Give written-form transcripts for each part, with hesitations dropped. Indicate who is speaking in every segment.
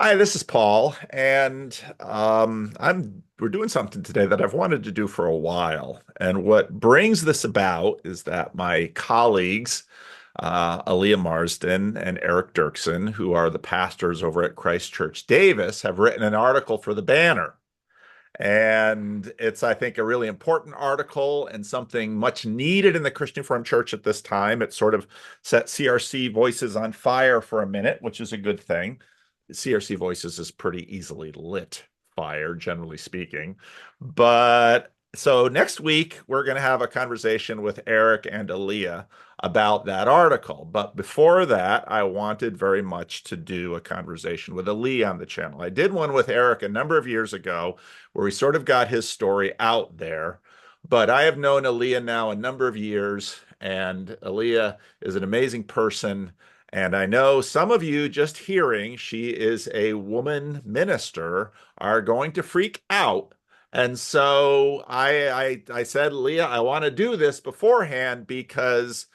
Speaker 1: Hi, this is Paul, and we're doing something today that I've wanted to do for a while. And what brings this about is that my colleagues, Aleah Marsden and Eric Dirksen, who are the pastors over at Christ Church Davis, have written an article for the Banner. And it's, I think, a really important article and something much needed in the Christian Reformed Church at this time. It sort of set CRC voices on fire for a minute, which is a good thing. CRC voices is pretty easily lit fire, generally speaking. But so next week, we're going to have a conversation with Eric and Aleah about that article. But before that, I wanted very much to do a conversation with Aleah on the channel. I did one with Eric a number of years ago where he sort of got his story out there. But I have known Aleah now a number of years, and Aleah is an amazing person. And I know some of you just hearing she is a woman minister are going to freak out. And so I said, Leah, I want to do this beforehand because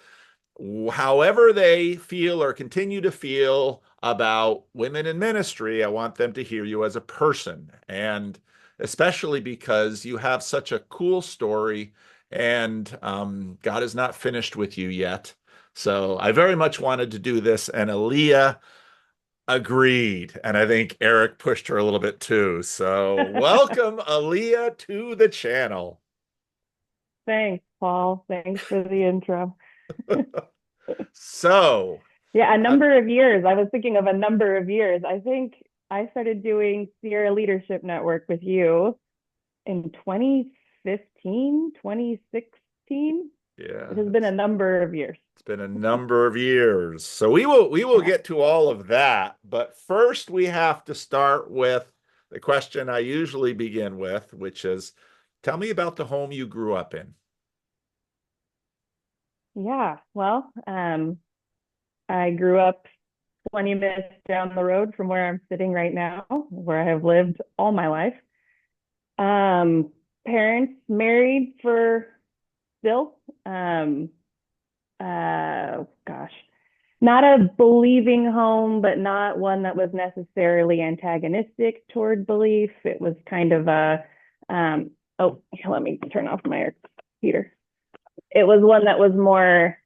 Speaker 1: however they feel or continue to feel about women in ministry, I want them to hear you as a person. And especially because you have such a cool story and God is not finished with you yet. So I very much wanted to do this, and Aleah agreed. And I think Eric pushed her a little bit too. So welcome, Aleah, to the channel.
Speaker 2: Thanks, Paul. Thanks for the intro.
Speaker 1: So,
Speaker 2: Yeah, a
Speaker 1: uh,
Speaker 2: number of years. I was thinking of a number of years. I think I started doing Sierra Leadership Network with you in 2015, 2016.
Speaker 1: yeah,
Speaker 2: It has been a number of years.
Speaker 1: it's been a number of years. So we will
Speaker 2: Yeah.
Speaker 1: get to all of that, but first we have to start with the question I usually begin with, which is tell me about the home you grew up in.
Speaker 2: Yeah. Well, I grew up 20 minutes down the road from where I'm sitting right now, where I have lived all my life. Um, Parents married for still. Gosh, not a believing home, but not one that was necessarily antagonistic toward belief. It was kind of a, oh, let me turn off my heater. It was one that was more,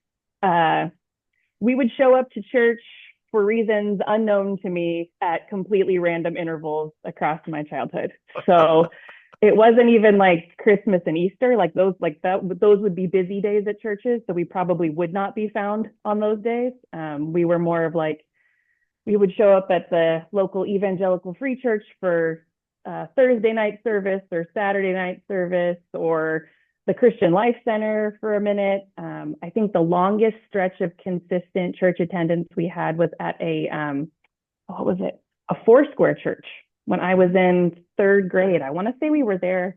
Speaker 2: uh, we would show up to church for reasons unknown to me at completely random intervals across my childhood. So it wasn't even like Christmas and Easter, those would be busy days at churches. So we probably would not be found on those days. We were more of like, we would show up at the local evangelical free church for Thursday night service or Saturday night service or the Christian Life Center for a minute. I think the longest stretch of consistent church attendance we had was at what was it? A Foursquare church when I was in third grade. I want to say we were there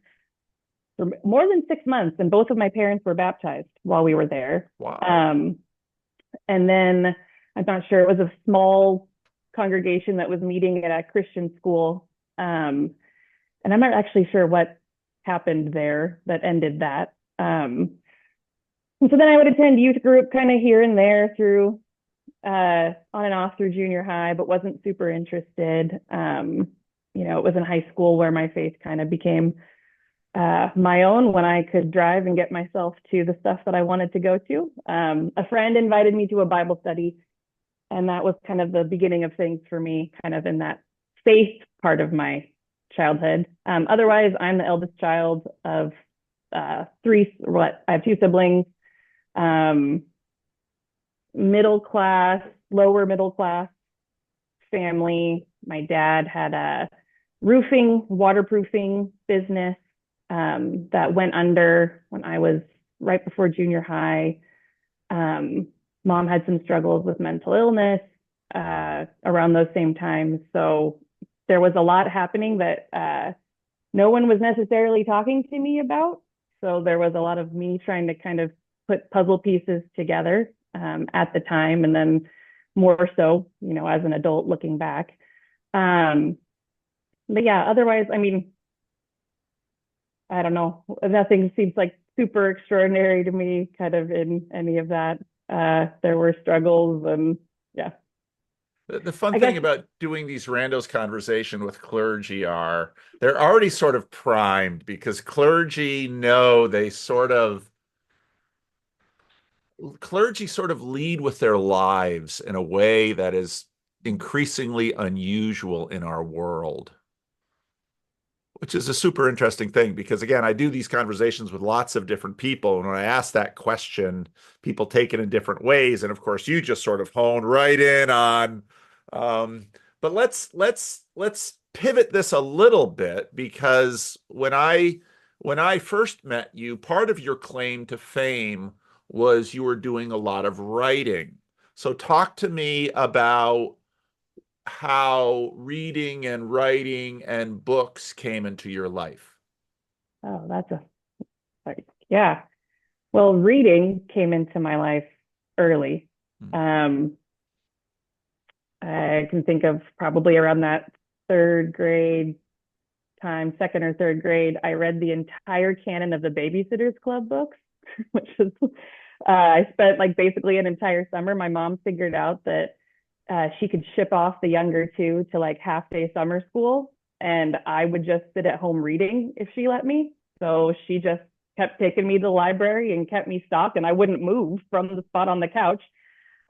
Speaker 2: for more than 6 months, and both of my parents were baptized while we were there.
Speaker 1: Wow.
Speaker 2: And then I'm not sure, it was a small congregation that was meeting at a Christian school. And I'm not actually sure what happened there that ended that. And so then I would attend youth group kind of here and there through on and off through junior high, but wasn't super interested. It was in high school where my faith kind of became my own when I could drive and get myself to the stuff that I wanted to go to. A friend invited me to a Bible study, and that was kind of the beginning of things for me, kind of in that faith part of my childhood. Otherwise, I'm the eldest child of I have two siblings, middle class, lower middle class family. My dad had a roofing, waterproofing business that went under when I was right before junior high. Mom had some struggles with mental illness around those same times. So there was a lot happening that no one was necessarily talking to me about. So there was a lot of me trying to kind of put puzzle pieces together at the time, and then more so, as an adult looking back. But yeah, otherwise, I mean, I don't know. Nothing seems like super extraordinary to me, kind of in any of that. There were struggles, and yeah.
Speaker 1: The fun
Speaker 2: I
Speaker 1: thing
Speaker 2: guess,
Speaker 1: about doing these randos conversation with clergy are they're already sort of primed because clergy sort of lead with their lives in a way that is increasingly unusual in our world, which is a super interesting thing because again, I do these conversations with lots of different people, and when I ask that question, people take it in different ways, and of course, you just sort of hone right in on. Um, but let's pivot this a little bit because when I first met you, part of your claim to fame was you were doing a lot of writing. So talk to me about how reading and writing and books came into your life.
Speaker 2: oh, that's a, like, yeah. Well, reading came into my life early.
Speaker 1: Hmm.
Speaker 2: Um, I can think of probably around that third grade time, second or third grade, I read the entire canon of the Babysitter's Club books, which is, I spent like basically an entire summer. My mom figured out that she could ship off the younger two to like half day summer school, and I would just sit at home reading if she let me. So she just kept taking me to the library and kept me stocked, and I wouldn't move from the spot on the couch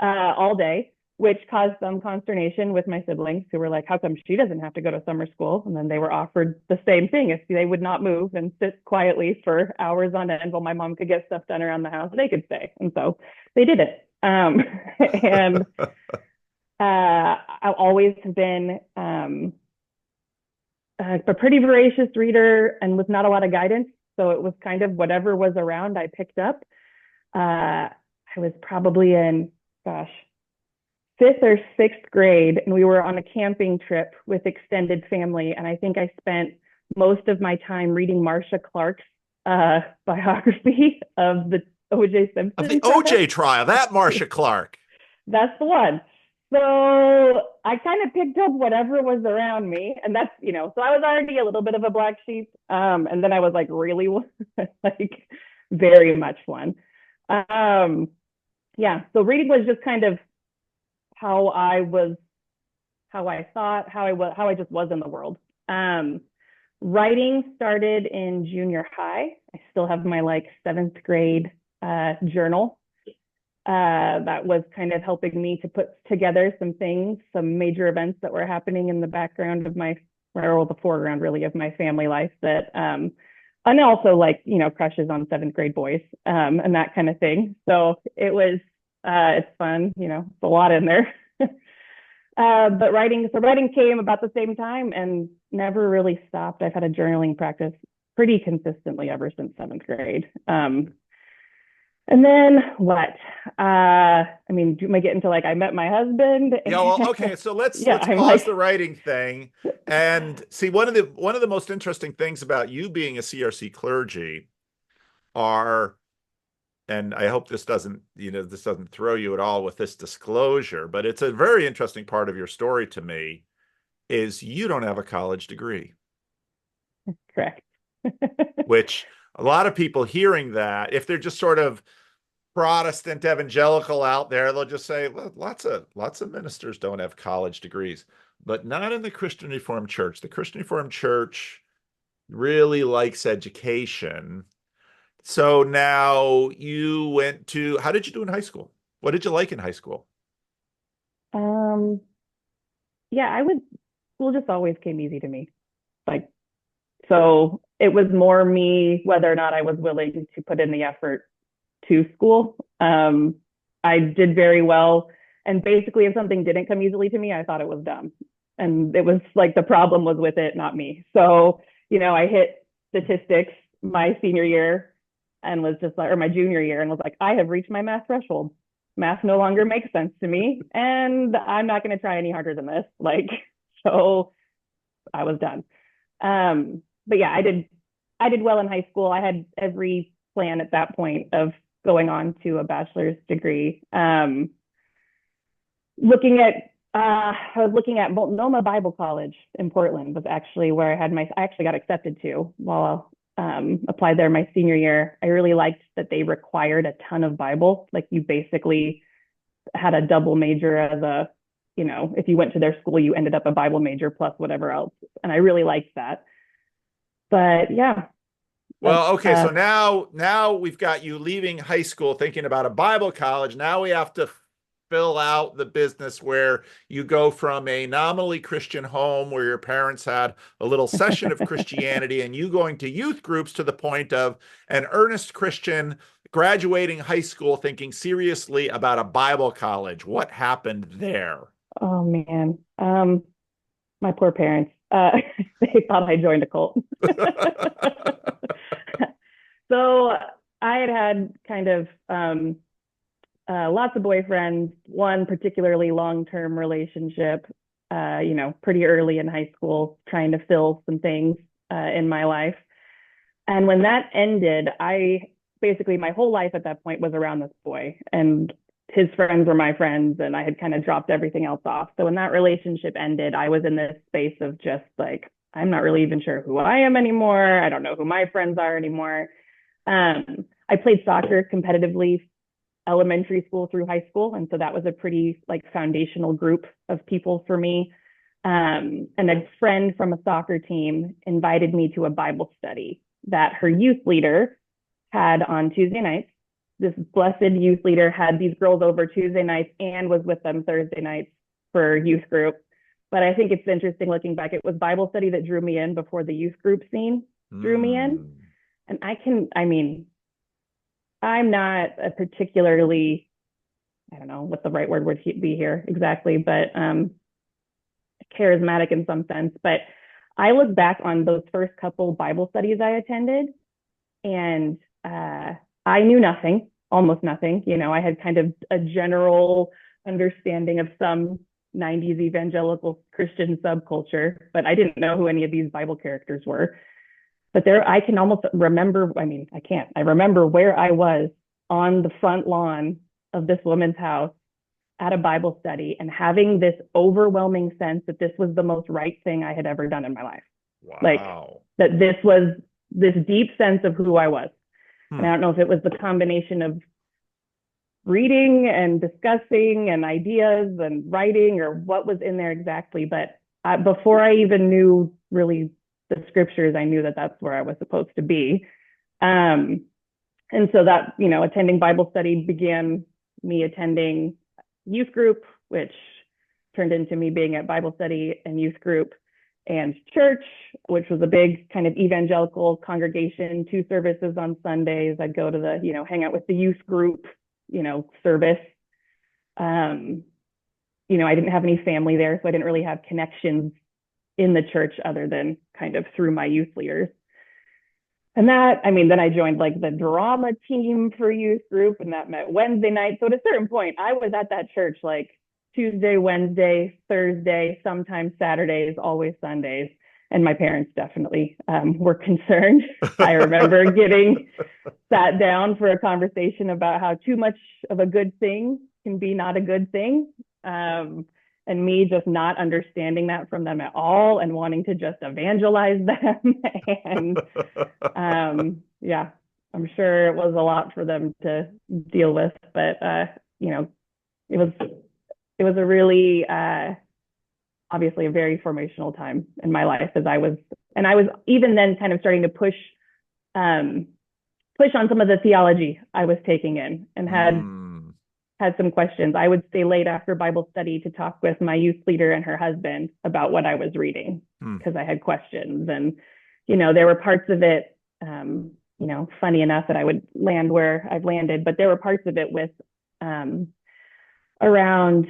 Speaker 2: all day, which caused some consternation with my siblings who were like, how come she doesn't have to go to summer school? And then they were offered the same thing. If they would not move and sit quietly for hours on end while my mom could get stuff done around the house, they could stay. And so they did it. And I've always been a pretty voracious reader and with not a lot of guidance. So it was kind of whatever was around, I picked up. I was probably in, gosh, fifth or sixth grade, and we were on a camping trip with extended family. And I think I spent most of my time reading Marcia Clark's biography of the O.J.
Speaker 1: Of the
Speaker 2: Simpson trial.
Speaker 1: OJ trial, that Marcia Clark.
Speaker 2: That's the one. So I kind of picked up whatever was around me, and that's, so I was already a little bit of a black sheep, and then I was like really like very much one. Um, yeah. So reading was just kind of how I was, how I thought, how I just was in the world. Um, Writing started in junior high. I still have my like seventh grade journal that was kind of helping me to put together some things, some major events that were happening in the background of my, or the foreground really of my family life that, and also like, crushes on seventh grade boys and that kind of thing. So it was, it's fun, it's a lot in there. But writing came about the same time and never really stopped. I've had a journaling practice pretty consistently ever since seventh grade. And then what? I mean, do I get into like I met my husband?
Speaker 1: Yeah, well, okay, so let's
Speaker 2: Yeah,
Speaker 1: let's
Speaker 2: I'm
Speaker 1: pause the
Speaker 2: like,
Speaker 1: writing thing and see one of the most interesting things about you being a CRC clergy are, and I hope this doesn't throw you at all with this disclosure, but it's a very interesting part of your story to me is you don't have a college degree,
Speaker 2: correct.
Speaker 1: which a lot of people hearing that, if they're just sort of Protestant evangelical out there, they'll just say, well, lots of ministers don't have college degrees, but not in the Christian Reformed Church. The Christian Reformed Church really likes education. So now how did you do in high school? What did you like in high school?
Speaker 2: um, yeah, school just always came easy to me. Like, so it was more me whether or not I was willing to put in the effort to school. I did very well. And basically, if something didn't come easily to me, I thought it was dumb. And it was like the problem was with it, not me. So, I hit statistics my senior year and was just like, or my junior year, and was like, I have reached my math threshold. Math no longer makes sense to me. And I'm not going to try any harder than this. Like, so I was done. But yeah, I did well in high school. I had every plan at that point of going on to a bachelor's degree. I was looking at Multnomah Bible College in Portland was actually where I actually got accepted to while applied there my senior year. I really liked that they required a ton of Bible. Like you basically had a double major as a if you went to their school, you ended up a Bible major plus whatever else. And I really liked that. But yeah, that's
Speaker 1: Well, okay, so now we've got you leaving high school thinking about a Bible college. Now we have to fill out the business where you go from a nominally Christian home where your parents had a little session of Christianity and you going to youth groups to the point of an earnest Christian graduating high school thinking seriously about a Bible college. What happened there?
Speaker 2: oh man. My poor parents. They thought I joined a cult. So I had kind of lots of boyfriends, one particularly long-term relationship, pretty early in high school, trying to fill some things in my life. And when that ended, basically my whole life at that point was around this boy, and his friends were my friends, and I had kind of dropped everything else off. So when that relationship ended, I was in this space of just like, I'm not really even sure who I am anymore. I don't know who my friends are anymore. I played soccer competitively elementary school through high school. And so that was a pretty like foundational group of people for me. And a friend from a soccer team invited me to a Bible study that her youth leader had on Tuesday nights. This blessed youth leader had these girls over Tuesday nights and was with them Thursday nights for youth group. But I think it's interesting looking back, it was Bible study that drew me in before the youth group scene drew me in. And I'm not a particularly, I don't know what the right word would be here exactly, but charismatic in some sense. But I look back on those first couple Bible studies I attended, and I knew nothing, almost nothing. I had kind of a general understanding of some 90s evangelical Christian subculture, but I didn't know who any of these Bible characters were. But I can almost remember, I remember where I was on the front lawn of this woman's house at a Bible study and having this overwhelming sense that this was the most right thing I had ever done in my life.
Speaker 1: Wow.
Speaker 2: Like that this was this deep sense of who I was. And I don't know if it was the combination of reading and discussing and ideas and writing or what was in there exactly. But before I even knew really the scriptures, I knew that that's where I was supposed to be. And so that, attending Bible study began me attending youth group, which turned into me being at Bible study and youth group and church, which was a big kind of evangelical congregation, 2 services on Sundays. I'd go to the, hang out with the youth group, service. I didn't have any family there, so I didn't really have connections in the church other than kind of through my youth leaders. And then I joined like the drama team for youth group, and that meant Wednesday night. So at a certain point, I was at that church like Tuesday, Wednesday, Thursday, sometimes Saturdays, always Sundays. And my parents definitely were concerned. I remember getting sat down for a conversation about how too much of a good thing can be not a good thing. And me just not understanding that from them at all and wanting to just evangelize them. And yeah, I'm sure it was a lot for them to deal with, but it was a really obviously a very formational time in my life as I was even then kind of starting to push on some of the theology I was taking in and had some questions. I would stay late after Bible study to talk with my youth leader and her husband about what I was reading because I had questions. And, there were parts of it, funny enough that I would land where I've landed, but there were parts of it with around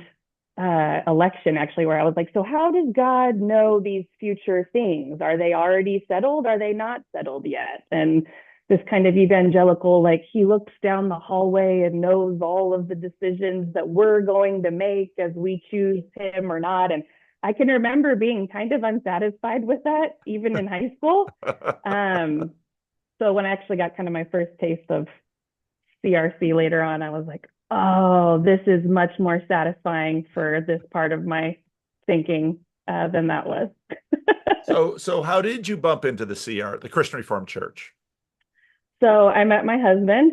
Speaker 2: election actually, where I was like, so how does God know these future things? Are they already settled? Are they not settled yet? And this kind of evangelical, like he looks down the hallway and knows all of the decisions that we're going to make as we choose him or not. And I can remember being kind of unsatisfied with that, even in high school. So when I actually got kind of my first taste of CRC later on, I was like, oh, this is much more satisfying for this part of my thinking than that was.
Speaker 1: So how did you bump into the Christian Reformed Church?
Speaker 2: So I met my husband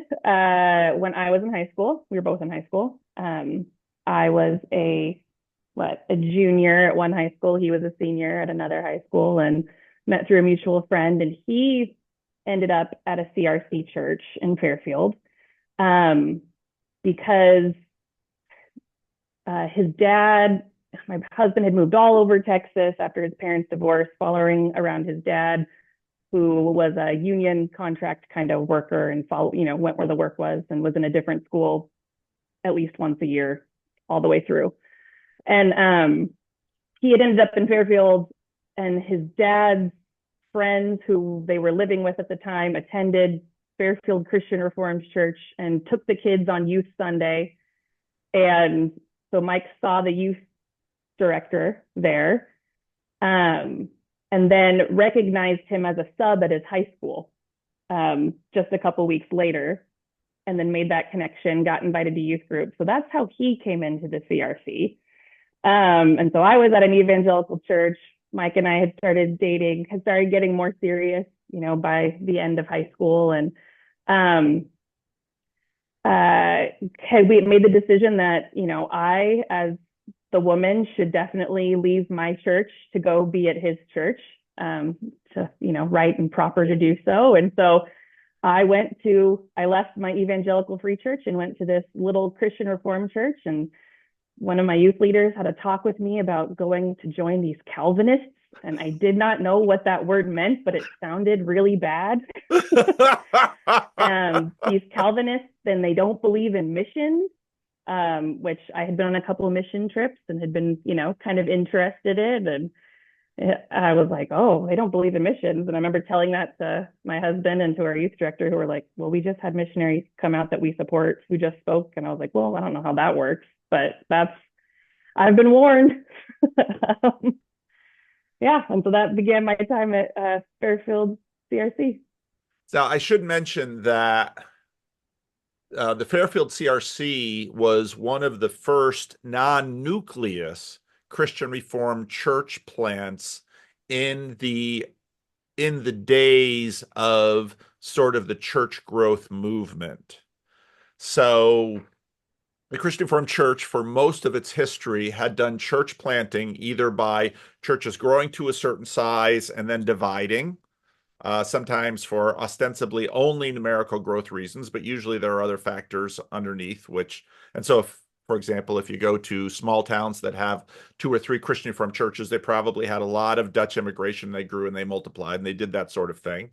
Speaker 2: when I was in high school. We were both in high school. I was a a junior at one high school. He was a senior at another high school, and met through a mutual friend. And he ended up at a CRC church in Fairfield, because his dad, my husband, had moved all over Texas after his parents' divorce, following around his dad, who was a union contract kind of worker, and went where the work was, and was in a different school at least once a year all the way through. And he had ended up in Fairfield, and his dad's friends, who they were living with at the time, attended Fairfield Christian Reformed Church and took the kids on Youth Sunday. And so Mike saw the youth director there, and then recognized him as a sub at his high school, just a couple weeks later, and then made that connection, got invited to youth group. So that's how he came into the CRC. And so I was at an evangelical church. Mike and I had started dating, had started getting more serious, by the end of high school. And we made the decision that, I, as the woman, should definitely leave my church to go be at his church, to, right and proper to do so. And so I left my evangelical free church and went to this little Christian Reformed church. And one of my youth leaders had a talk with me about going to join these Calvinists. And I did not know what that word meant, but it sounded really bad. These Calvinists, and they don't believe in missions, which I had been on a couple of mission trips and had been, kind of interested in. And I was like, oh, they don't believe in missions. And I remember telling that to my husband and to our youth director, who were like, well, we just had missionaries come out that we support who just spoke. And I was like, well, I don't know how that works, but I've been warned. Yeah. And so that began my time at Fairfield CRC.
Speaker 1: So I should mention that the Fairfield CRC was one of the first non-nucleus Christian Reformed church plants in the days of sort of the church growth movement. So the Christian Reformed Church, for most of its history, had done church planting either by churches growing to a certain size and then dividing, sometimes for ostensibly only numerical growth reasons, but usually there are other factors underneath, and so if, for example, if you go to small towns that have 2 or 3 Christian Reformed churches, they probably had a lot of Dutch immigration. They grew and they multiplied, and they did that sort of thing.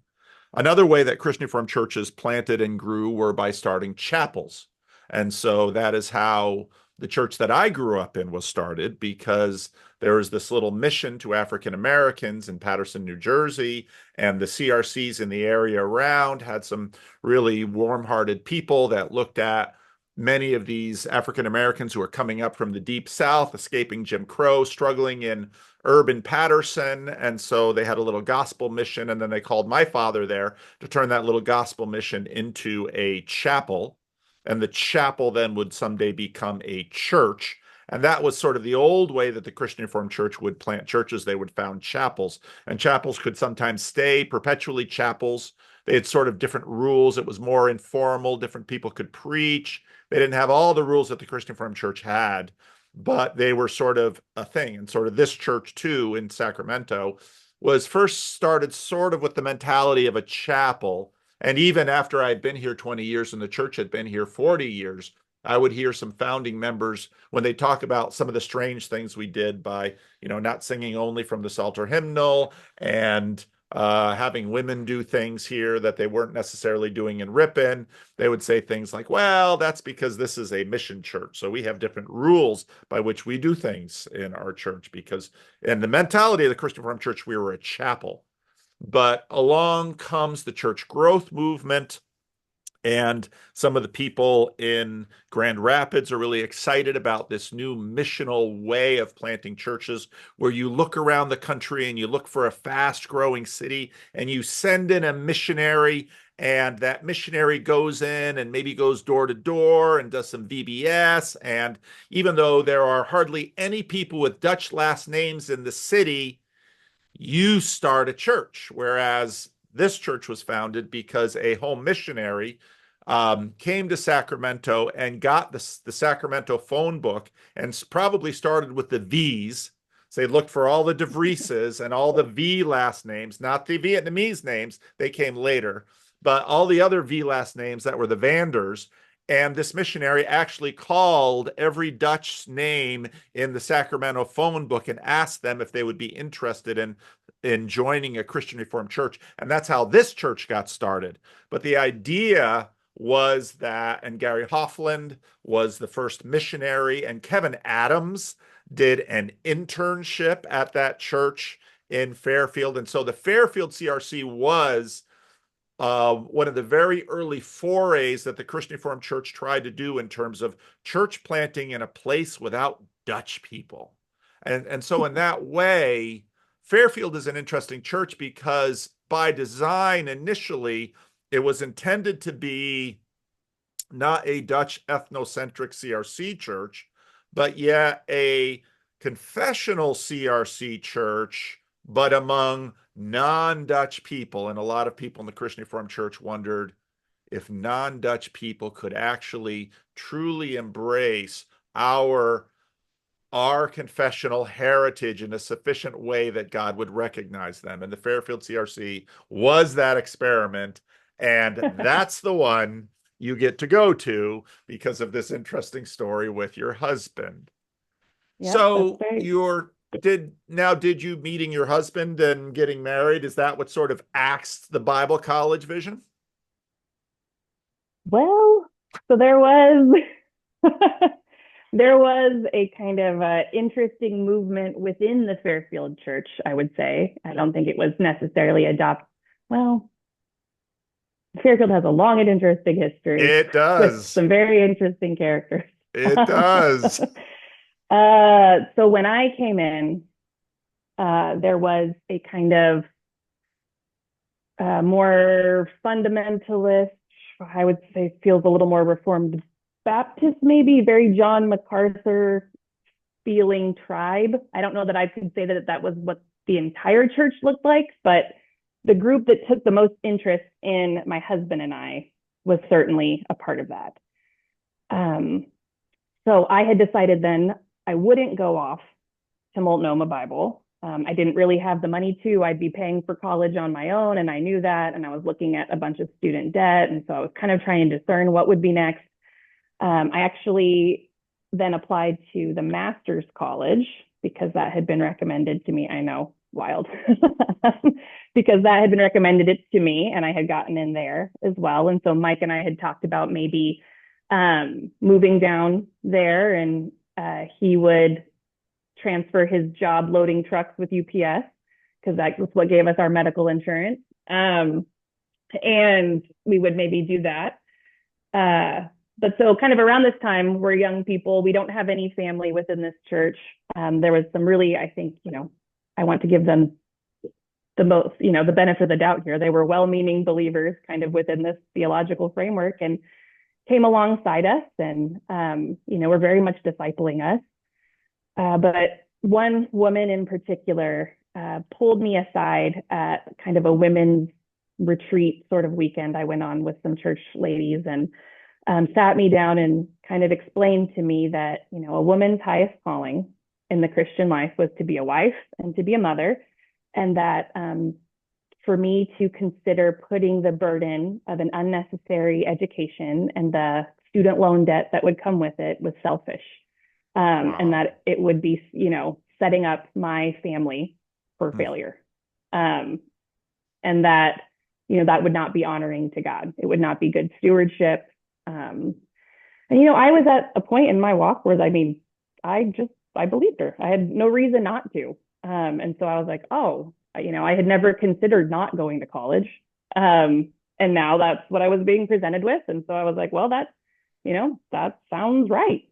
Speaker 1: Another way that Christian Reformed churches planted and grew were by starting chapels. And so that is how the church that I grew up in was started, because there was this little mission to African Americans in Paterson, New Jersey, and the CRCs in the area around had some really warm-hearted people that looked at many of these African Americans who are coming up from the Deep South, escaping Jim Crow, struggling in urban Paterson. And so they had a little gospel mission, and then they called my father there to turn that little gospel mission into a chapel. And the chapel then would someday become a church. And that was sort of the old way that the Christian Reformed Church would plant churches. They would found chapels, and chapels could sometimes stay perpetually chapels. They had sort of different rules. It was more informal. Different people could preach. They didn't have all the rules that the Christian Reformed Church had, but they were sort of a thing. And sort of this church, too, in Sacramento, was first started sort of with the mentality of a chapel. And even after I'd been here 20 years and the church had been here 40 years, I would hear some founding members, when they talk about some of the strange things we did by, not singing only from the Psalter hymnal, and having women do things here that they weren't necessarily doing in Ripon. They would say things like, well, that's because this is a mission church, so we have different rules by which we do things in our church, because in the mentality of the Christian Reformed Church, we were a chapel. But along comes the church growth movement, and some of the people in Grand Rapids are really excited about this new missional way of planting churches, where you look around the country and you look for a fast-growing city and you send in a missionary, and that missionary goes in and maybe goes door to door and does some VBS. And even though there are hardly any people with Dutch last names in the city, you start a church. Whereas this church was founded because a home missionary came to Sacramento and got the Sacramento phone book and probably started with the V's. So they looked for all the DeVrieses and all the V last names, not the Vietnamese names. They came later, but all the other V last names that were the Vanders. And this missionary actually called every Dutch name in the Sacramento phone book and asked them if they would be interested in joining a Christian Reformed church. And that's how this church got started. But the idea was that, and Gary Hoffland was the first missionary, and Kevin Adams did an internship at that church in Fairfield. And so the Fairfield CRC was one of the very early forays that the Christian Reformed Church tried to do in terms of church planting in a place without Dutch people. And so in that way, Fairfield is an interesting church because by design, initially, it was intended to be not a Dutch ethnocentric CRC church, but yet a confessional CRC church, but among non-Dutch people. And a lot of people in the Christian Reformed Church wondered if non-Dutch people could actually truly embrace our confessional heritage in a sufficient way that God would recognize them. And the Fairfield CRC was that experiment. And that's the one you get to go to because of this interesting story with your husband.
Speaker 2: Yep,
Speaker 1: So
Speaker 2: that's right.
Speaker 1: did you meeting your husband and getting married, is that what sort of axed the Bible college vision?
Speaker 2: Well, so there was there was a kind of interesting movement within the Fairfield Church, I would say. I don't think it was necessarily well, Fairfield has a long and interesting history
Speaker 1: It
Speaker 2: with
Speaker 1: does.
Speaker 2: some very interesting characters.
Speaker 1: It does.
Speaker 2: So when I came in, there was a kind of more fundamentalist, I would say feels a little more Reformed Baptist, maybe, very John MacArthur feeling tribe. I don't know that I could say that that was what the entire church looked like, but the group that took the most interest in my husband and I was certainly a part of that. So I had decided then I wouldn't go off to Multnomah Bible. I didn't really have the money to. I'd be paying for college on my own, and I knew that. And I was looking at a bunch of student debt, and so I was kind of trying to discern what would be next. I actually then applied to the master's college because that had been recommended to me. I know, wild, because that had been recommended it to me, and I had gotten in there as well. And so Mike and I had talked about maybe moving down there, and he would transfer his job loading trucks with UPS because that was what gave us our medical insurance. And we would maybe do that. But so kind of around this time, we're young people. We don't have any family within this church. There was some really, I think, I want to give them the most, the benefit of the doubt here. They were well-meaning believers kind of within this theological framework and came alongside us and, were very much discipling us. But one woman in particular pulled me aside at kind of a women's retreat sort of weekend I went on with some church ladies and sat me down and kind of explained to me that, a woman's highest calling in the Christian life was to be a wife and to be a mother. And that for me to consider putting the burden of an unnecessary education and the student loan debt that would come with it was selfish. And that it would be, setting up my family for failure. And that, that would not be honoring to God. It would not be good stewardship. And, I was at a point in my walk where, I believed her. I had no reason not to. And so I was like, I had never considered not going to college. And now that's what I was being presented with. And so I was like, well, that sounds right.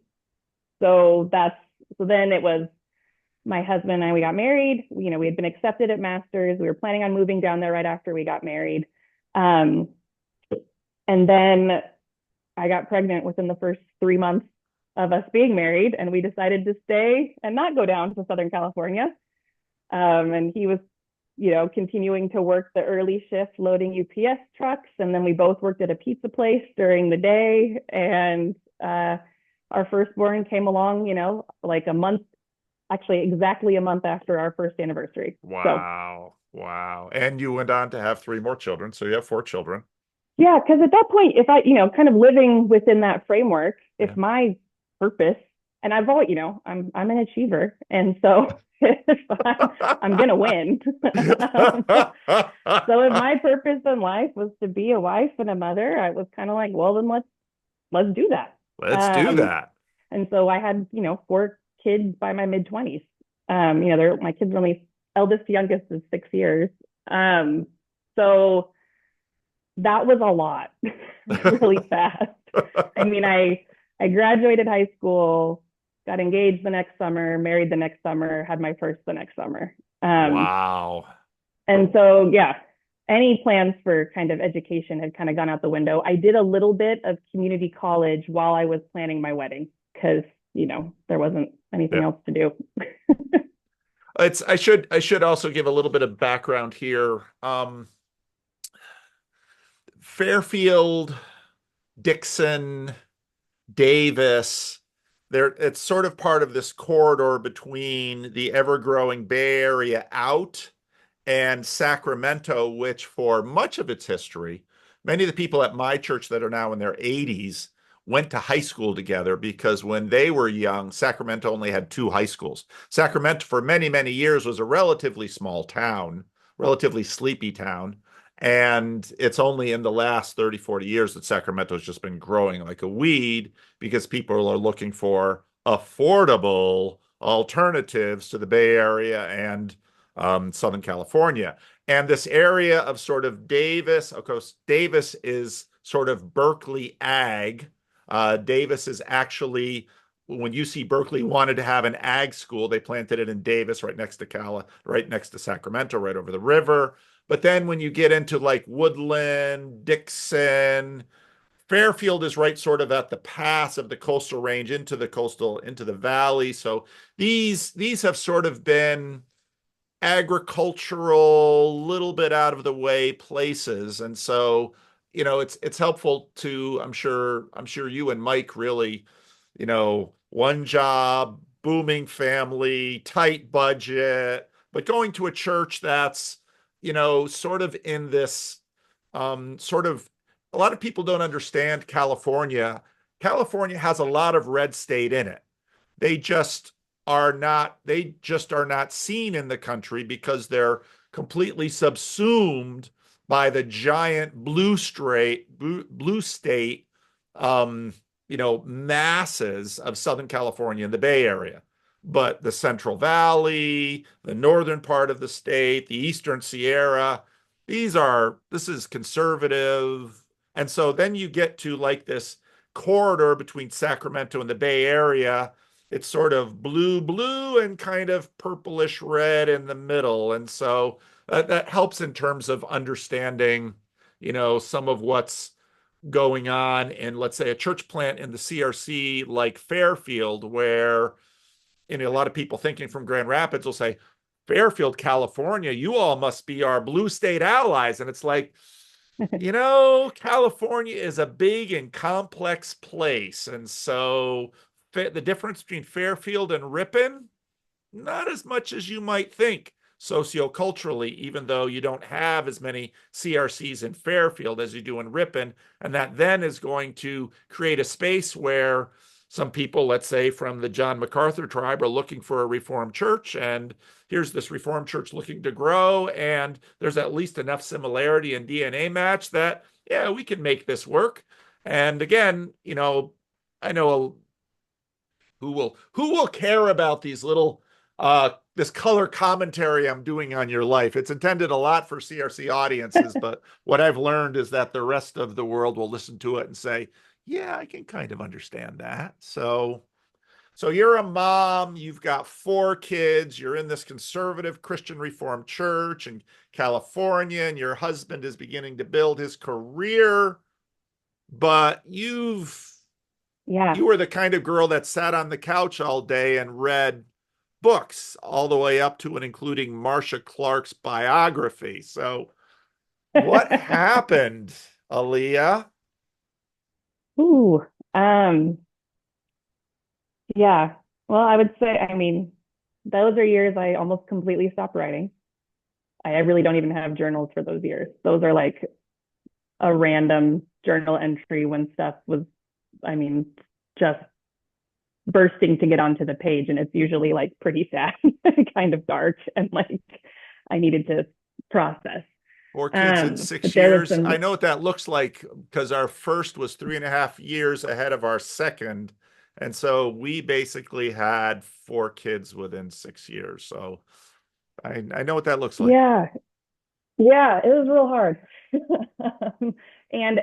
Speaker 2: So then it was my husband and I, we got married. We had been accepted at master's. We were planning on moving down there right after we got married. And then I got pregnant within the first 3 months of us being married, and we decided to stay and not go down to Southern California. And he was continuing to work the early shift loading UPS trucks. And then we both worked at a pizza place during the day. And our firstborn came along, like a month, actually exactly a month after our first anniversary. So
Speaker 1: Wow. Wow. And you went on to have three more children. So you have four children.
Speaker 2: yeah, because at that point, if I, kind of living within that framework, if
Speaker 1: Yeah.
Speaker 2: my purpose, and I've always, I'm an achiever, and so if I'm gonna win. So if my purpose in life was to be a wife and a mother, I was kind of like, well, then let's do that.
Speaker 1: Let's do
Speaker 2: Um,
Speaker 1: that.
Speaker 2: and so I had, four kids by my mid-20s. My kids are only eldest to youngest is 6 years. So that was a lot really fast. I mean, I graduated high school, got engaged the next summer, married the next summer, had my first the next summer.
Speaker 1: Wow.
Speaker 2: And so, yeah, any plans for kind of education had kind of gone out the window. I did a little bit of community college while I was planning my wedding because, there wasn't anything
Speaker 1: Yeah.
Speaker 2: else to do.
Speaker 1: I should also give a little bit of background here. Fairfield, Dixon, Davis, it's sort of part of this corridor between the ever-growing Bay Area out and Sacramento, which for much of its history, many of the people at my church that are now in their 80s went to high school together because when they were young, Sacramento only had two high schools. Sacramento, for many, many years, was a relatively small town, relatively sleepy town. And it's only in the last 30, 40 years that Sacramento has just been growing like a weed because people are looking for affordable alternatives to the Bay Area and Southern California. And this area of sort of Davis, of course, Davis is sort of Berkeley ag. Davis is actually, when UC Berkeley wanted to have an ag school, they planted it in Davis, right next to Sacramento, right over the river. But then when you get into like Woodland, Dixon, Fairfield is right sort of at the pass of the coastal range into the valley. So these have sort of been agricultural, little bit out of the way places. And so, it's helpful to, I'm sure you and Mike really, one job, booming family, tight budget, but going to a church that's, sort of in this sort of a lot of people don't understand California. California has a lot of red state in it. They just they just are not seen in the country because they're completely subsumed by the giant blue state masses of Southern California and the Bay Area. But the Central Valley, the northern part of the state, the Eastern Sierra, this is conservative. And so then you get to like this corridor between Sacramento and the Bay Area. It's sort of blue and kind of purplish red in the middle. And so that helps in terms of understanding, some of what's going on in, let's say, a church plant in the CRC like Fairfield, where, a lot of people thinking from Grand Rapids will say, Fairfield, California, you all must be our blue state allies. And it's like, California is a big and complex place. And so the difference between Fairfield and Ripon, not as much as you might think socioculturally, even though you don't have as many CRCs in Fairfield as you do in Ripon. And that then is going to create a space where some people, let's say from the John MacArthur tribe, are looking for a Reformed church. And here's this Reformed church looking to grow. And there's at least enough similarity and DNA match that, yeah, we can make this work. And again, I know who will care about these little this color commentary I'm doing on your life. It's intended a lot for CRC audiences, but what I've learned is that the rest of the world will listen to it and say, yeah, I can kind of understand that. So you're a mom, you've got four kids, you're in this conservative Christian Reformed church in California, and your husband is beginning to build his career, but
Speaker 2: Yeah.
Speaker 1: you were the kind of girl that sat on the couch all day and read books, all the way up to and including Marcia Clark's biography. So, what happened, Aleah?
Speaker 2: Ooh, um, yeah. Well, I would say, I mean, those are years I almost completely stopped writing. I really don't even have journals for those years. Those are like a random journal entry when stuff was, I mean, just bursting to get onto the page. And it's usually like pretty sad, kind of dark, and like I needed to process.
Speaker 1: 4 kids in six
Speaker 2: But there was
Speaker 1: years.
Speaker 2: some,
Speaker 1: I know what that looks like because our first was 3.5 years ahead of our second. And so we basically had 4 kids within 6 years. So I know what that looks like.
Speaker 2: yeah, yeah, it was real hard. And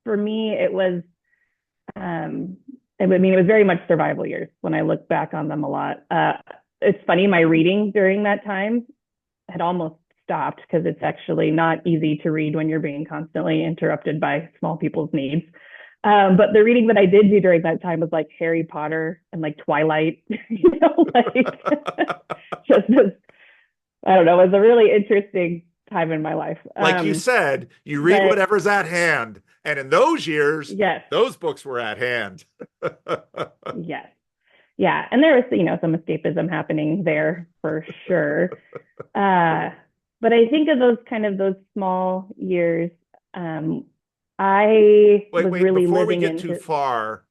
Speaker 2: for me, it was, I mean, it was very much survival years when I look back on them a lot. It's funny, my reading during that time had almost stopped because it's actually not easy to read when you're being constantly interrupted by small people's needs. But the reading that I did do during that time was like Harry Potter and like Twilight, like just as, I don't know, it was a really interesting time in my life.
Speaker 1: Like you said, you read
Speaker 2: But
Speaker 1: whatever's at hand. And in those years,
Speaker 2: yes,
Speaker 1: those books were at hand.
Speaker 2: yes, yeah. And there was, some escapism happening there for sure. But I think of those small years. I
Speaker 1: Wait,
Speaker 2: was
Speaker 1: wait,
Speaker 2: really
Speaker 1: before we
Speaker 2: living
Speaker 1: get too
Speaker 2: into,
Speaker 1: far,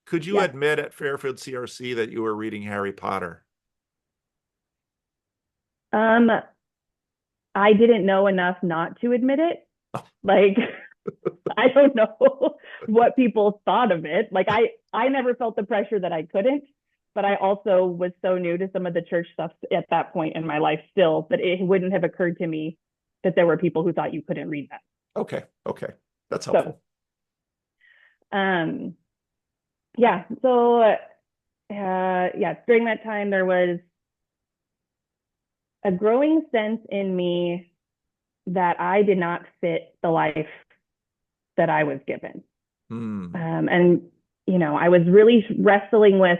Speaker 1: could you
Speaker 2: yeah.
Speaker 1: admit at Fairfield CRC that you were reading Harry Potter?
Speaker 2: Um, I didn't know enough not to admit it. Like, I don't know what people thought of it. Like, I never felt the pressure that I couldn't, but I also was so new to some of the church stuff at that point in my life still that it wouldn't have occurred to me that there were people who thought you couldn't read that.
Speaker 1: Okay, okay. That's
Speaker 2: So,
Speaker 1: helpful.
Speaker 2: um, yeah. So, yeah, during that time, there was a growing sense in me that I did not fit the life that I was given.
Speaker 1: Hmm.
Speaker 2: And, I was really wrestling with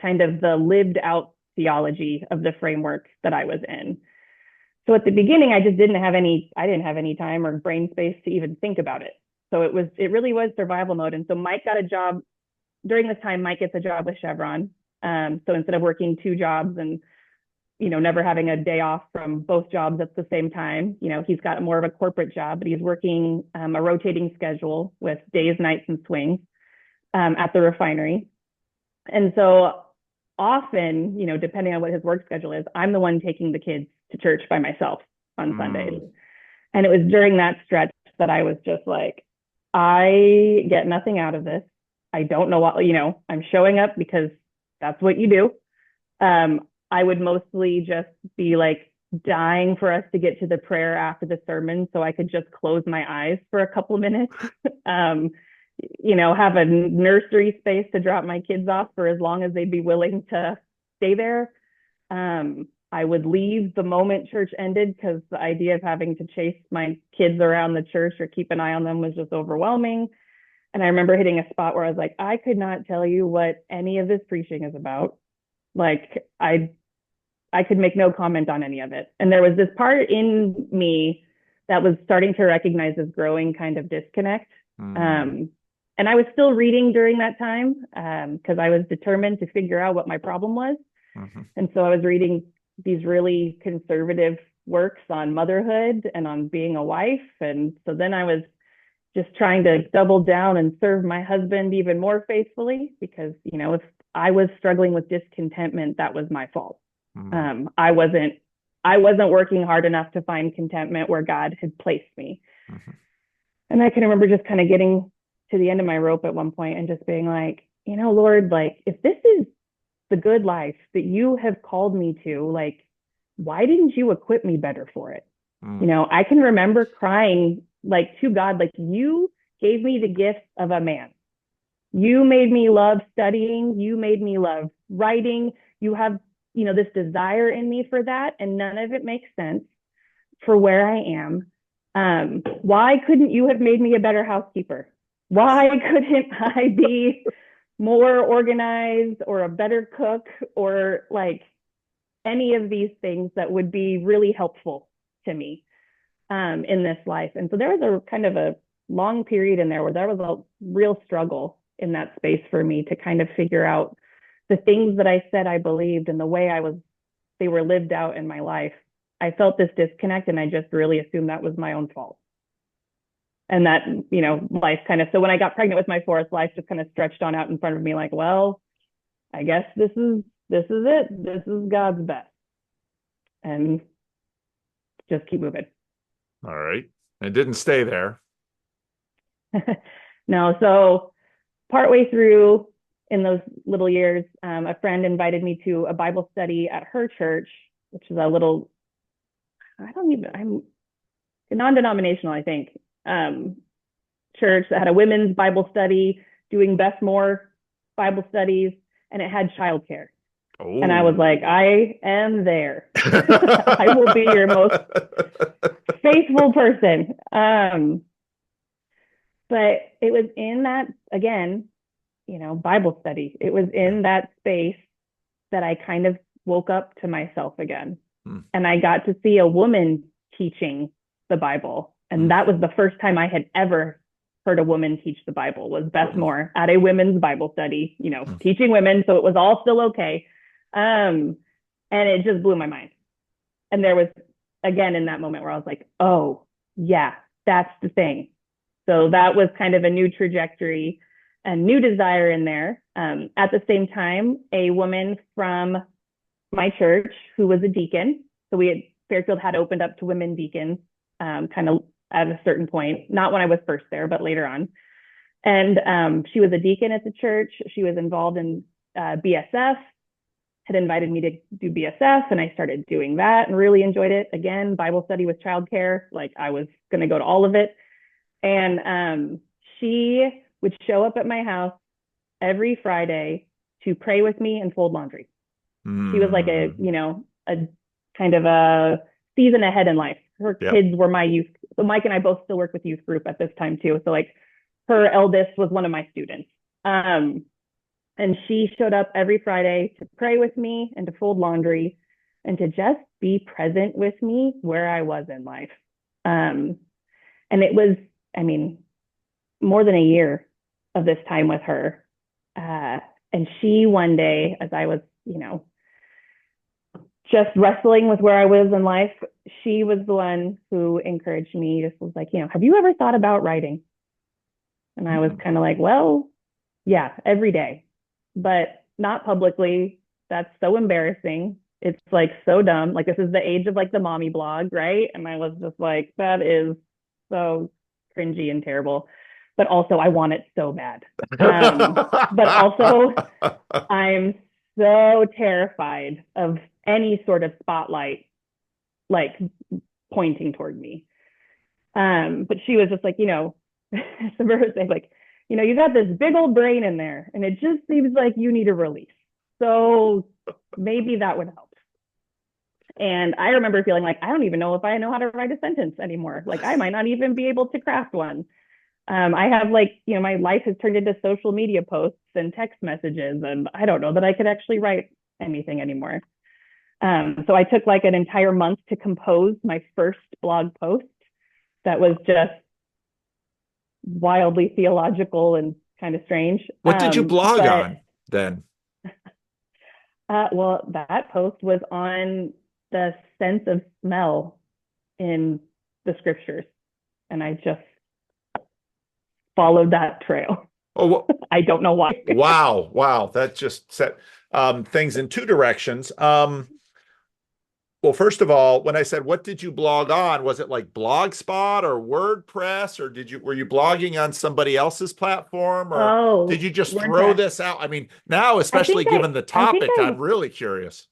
Speaker 2: kind of the lived out theology of the framework that I was in. So at the beginning, I didn't have any time or brain space to even think about it. So it really was survival mode. And so Mike got a job during this time. Mike gets a job with Chevron. So instead of working 2 jobs and, never having a day off from both jobs at the same time, he's got more of a corporate job, but he's working a rotating schedule with days, nights, and swings at the refinery. And so often, depending on what his work schedule is, I'm the one taking the kids to church by myself on Sundays. And it was during that stretch that I was just like, I get nothing out of this. I don't know what, I'm showing up because that's what you do. I would mostly just be like dying for us to get to the prayer after the sermon so I could just close my eyes for a couple of minutes. Have a nursery space to drop my kids off for as long as they'd be willing to stay there. I would leave the moment church ended because the idea of having to chase my kids around the church or keep an eye on them was just overwhelming. And I remember hitting a spot where I was like, I could not tell you what any of this preaching is about. Like, I could make no comment on any of it. And there was this part in me that was starting to recognize this growing kind of disconnect. And I was still reading during that time because I was determined to figure out what my problem was. And so I was reading these really conservative works on motherhood and on being a wife. And so then I was just trying to double down and serve my husband even more faithfully because, if I was struggling with discontentment, that was my fault. I wasn't working hard enough to find contentment where God had placed me. And I can remember just kind of getting to the end of my rope at one point and just being like, Lord, like, if this is the good life that you have called me to, like, why didn't you equip me better for it? I can remember crying like to God, like, you gave me the gift of a man. You made me love studying. You made me love writing. You have, this desire in me for that. And none of it makes sense for where I am. Why couldn't you have made me a better housekeeper? Why couldn't I be more organized or a better cook or like any of these things that would be really helpful to me in this life. And so there was a kind of a long period in there where there was a real struggle in that space for me to kind of figure out the things that I said I believed and the way they were lived out in my life. I felt this disconnect and I just really assumed that was my own fault. And that, life kind of, so when I got pregnant with my fourth, life just kind of stretched on out in front of me like, well, I guess this is it. This is God's best. And just keep moving.
Speaker 1: All right. It didn't stay there.
Speaker 2: No, so partway through in those little years, a friend invited me to a Bible study at her church, which is I'm non-denominational, I think, church that had a women's Bible study, doing Beth Moore Bible studies, and it had childcare. Oh. And I was like, I am there. I will be your most faithful person. But it was in that, again, Bible study. It was in that space that I kind of woke up to myself again. And I got to see a woman teaching the Bible. And that was the first time I had ever heard a woman teach the Bible, was Beth Moore at a women's Bible study, teaching women. So it was all still okay. And it just blew my mind. And there was, again, in that moment where I was like, oh, yeah, that's the thing. So that was kind of a new trajectory and new desire in there. At the same time, a woman from my church who was a deacon. So Fairfield had opened up to women deacons kind of at a certain point, not when I was first there, but later on. And she was a deacon at the church. She was involved in BSF, had invited me to do BSF, and I started doing that and really enjoyed it. Again, Bible study with childcare, like I was going to go to all of it. And she would show up at my house every Friday to pray with me and fold laundry. She was like a kind of a season ahead in life. Her kids were my youth. So Mike and I both still work with youth group at this time too. So like her eldest was one of my students. And she showed up every Friday to pray with me and to fold laundry and to just be present with me where I was in life. And it was, more than a year of this time with her. And she one day, as I was, just wrestling with where I was in life, she was the one who encouraged me, just was like, have you ever thought about writing? And I was kind of like, well, yeah, every day, but not publicly. That's so embarrassing. It's like so dumb. Like this is the age of like the mommy blog, right? And I was just like, that is so cringy and terrible. But also I want it so bad. But also I'm so terrified of any sort of spotlight like pointing toward me. But she was just like, like, you got this big old brain in there and it just seems like you need a release. So maybe that would help. And I remember feeling like, I don't even know if I know how to write a sentence anymore. Like I might not even be able to craft one. I have my life has turned into social media posts and text messages, and I don't know that I could actually write anything anymore. So I took like an entire month to compose my first blog post that was just wildly theological and kind of strange.
Speaker 1: What did you blog on then?
Speaker 2: Well, that post was on the sense of smell in the scriptures. And I just followed that trail. Oh, I don't know why.
Speaker 1: Wow. That just set things in two directions. Well, first of all, when I said, what did you blog on? Was it like Blogspot or WordPress, or were you blogging on somebody else's platform, or did you just throw this out? Now, especially given the topic, I'm really curious.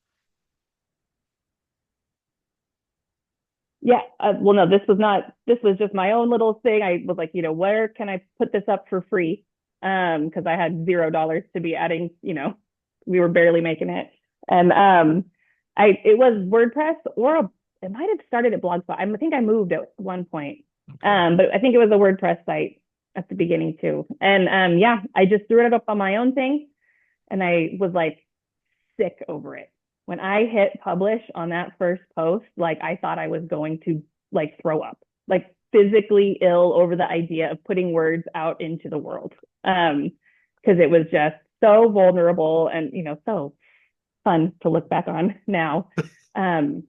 Speaker 2: Yeah. Well, no, this was just my own little thing. I was like, where can I put this up for free? Because I had $0 to be adding, we were barely making it. And it was WordPress, or it might have started at Blogspot. I think I moved at one point. But I think it was a WordPress site at the beginning too. And I just threw it up on my own thing. And I was like sick over it. when I hit publish on that first post, like I thought I was going to like throw up, like physically ill over the idea of putting words out into the world. Because it was just so vulnerable and, so fun to look back on now. Um,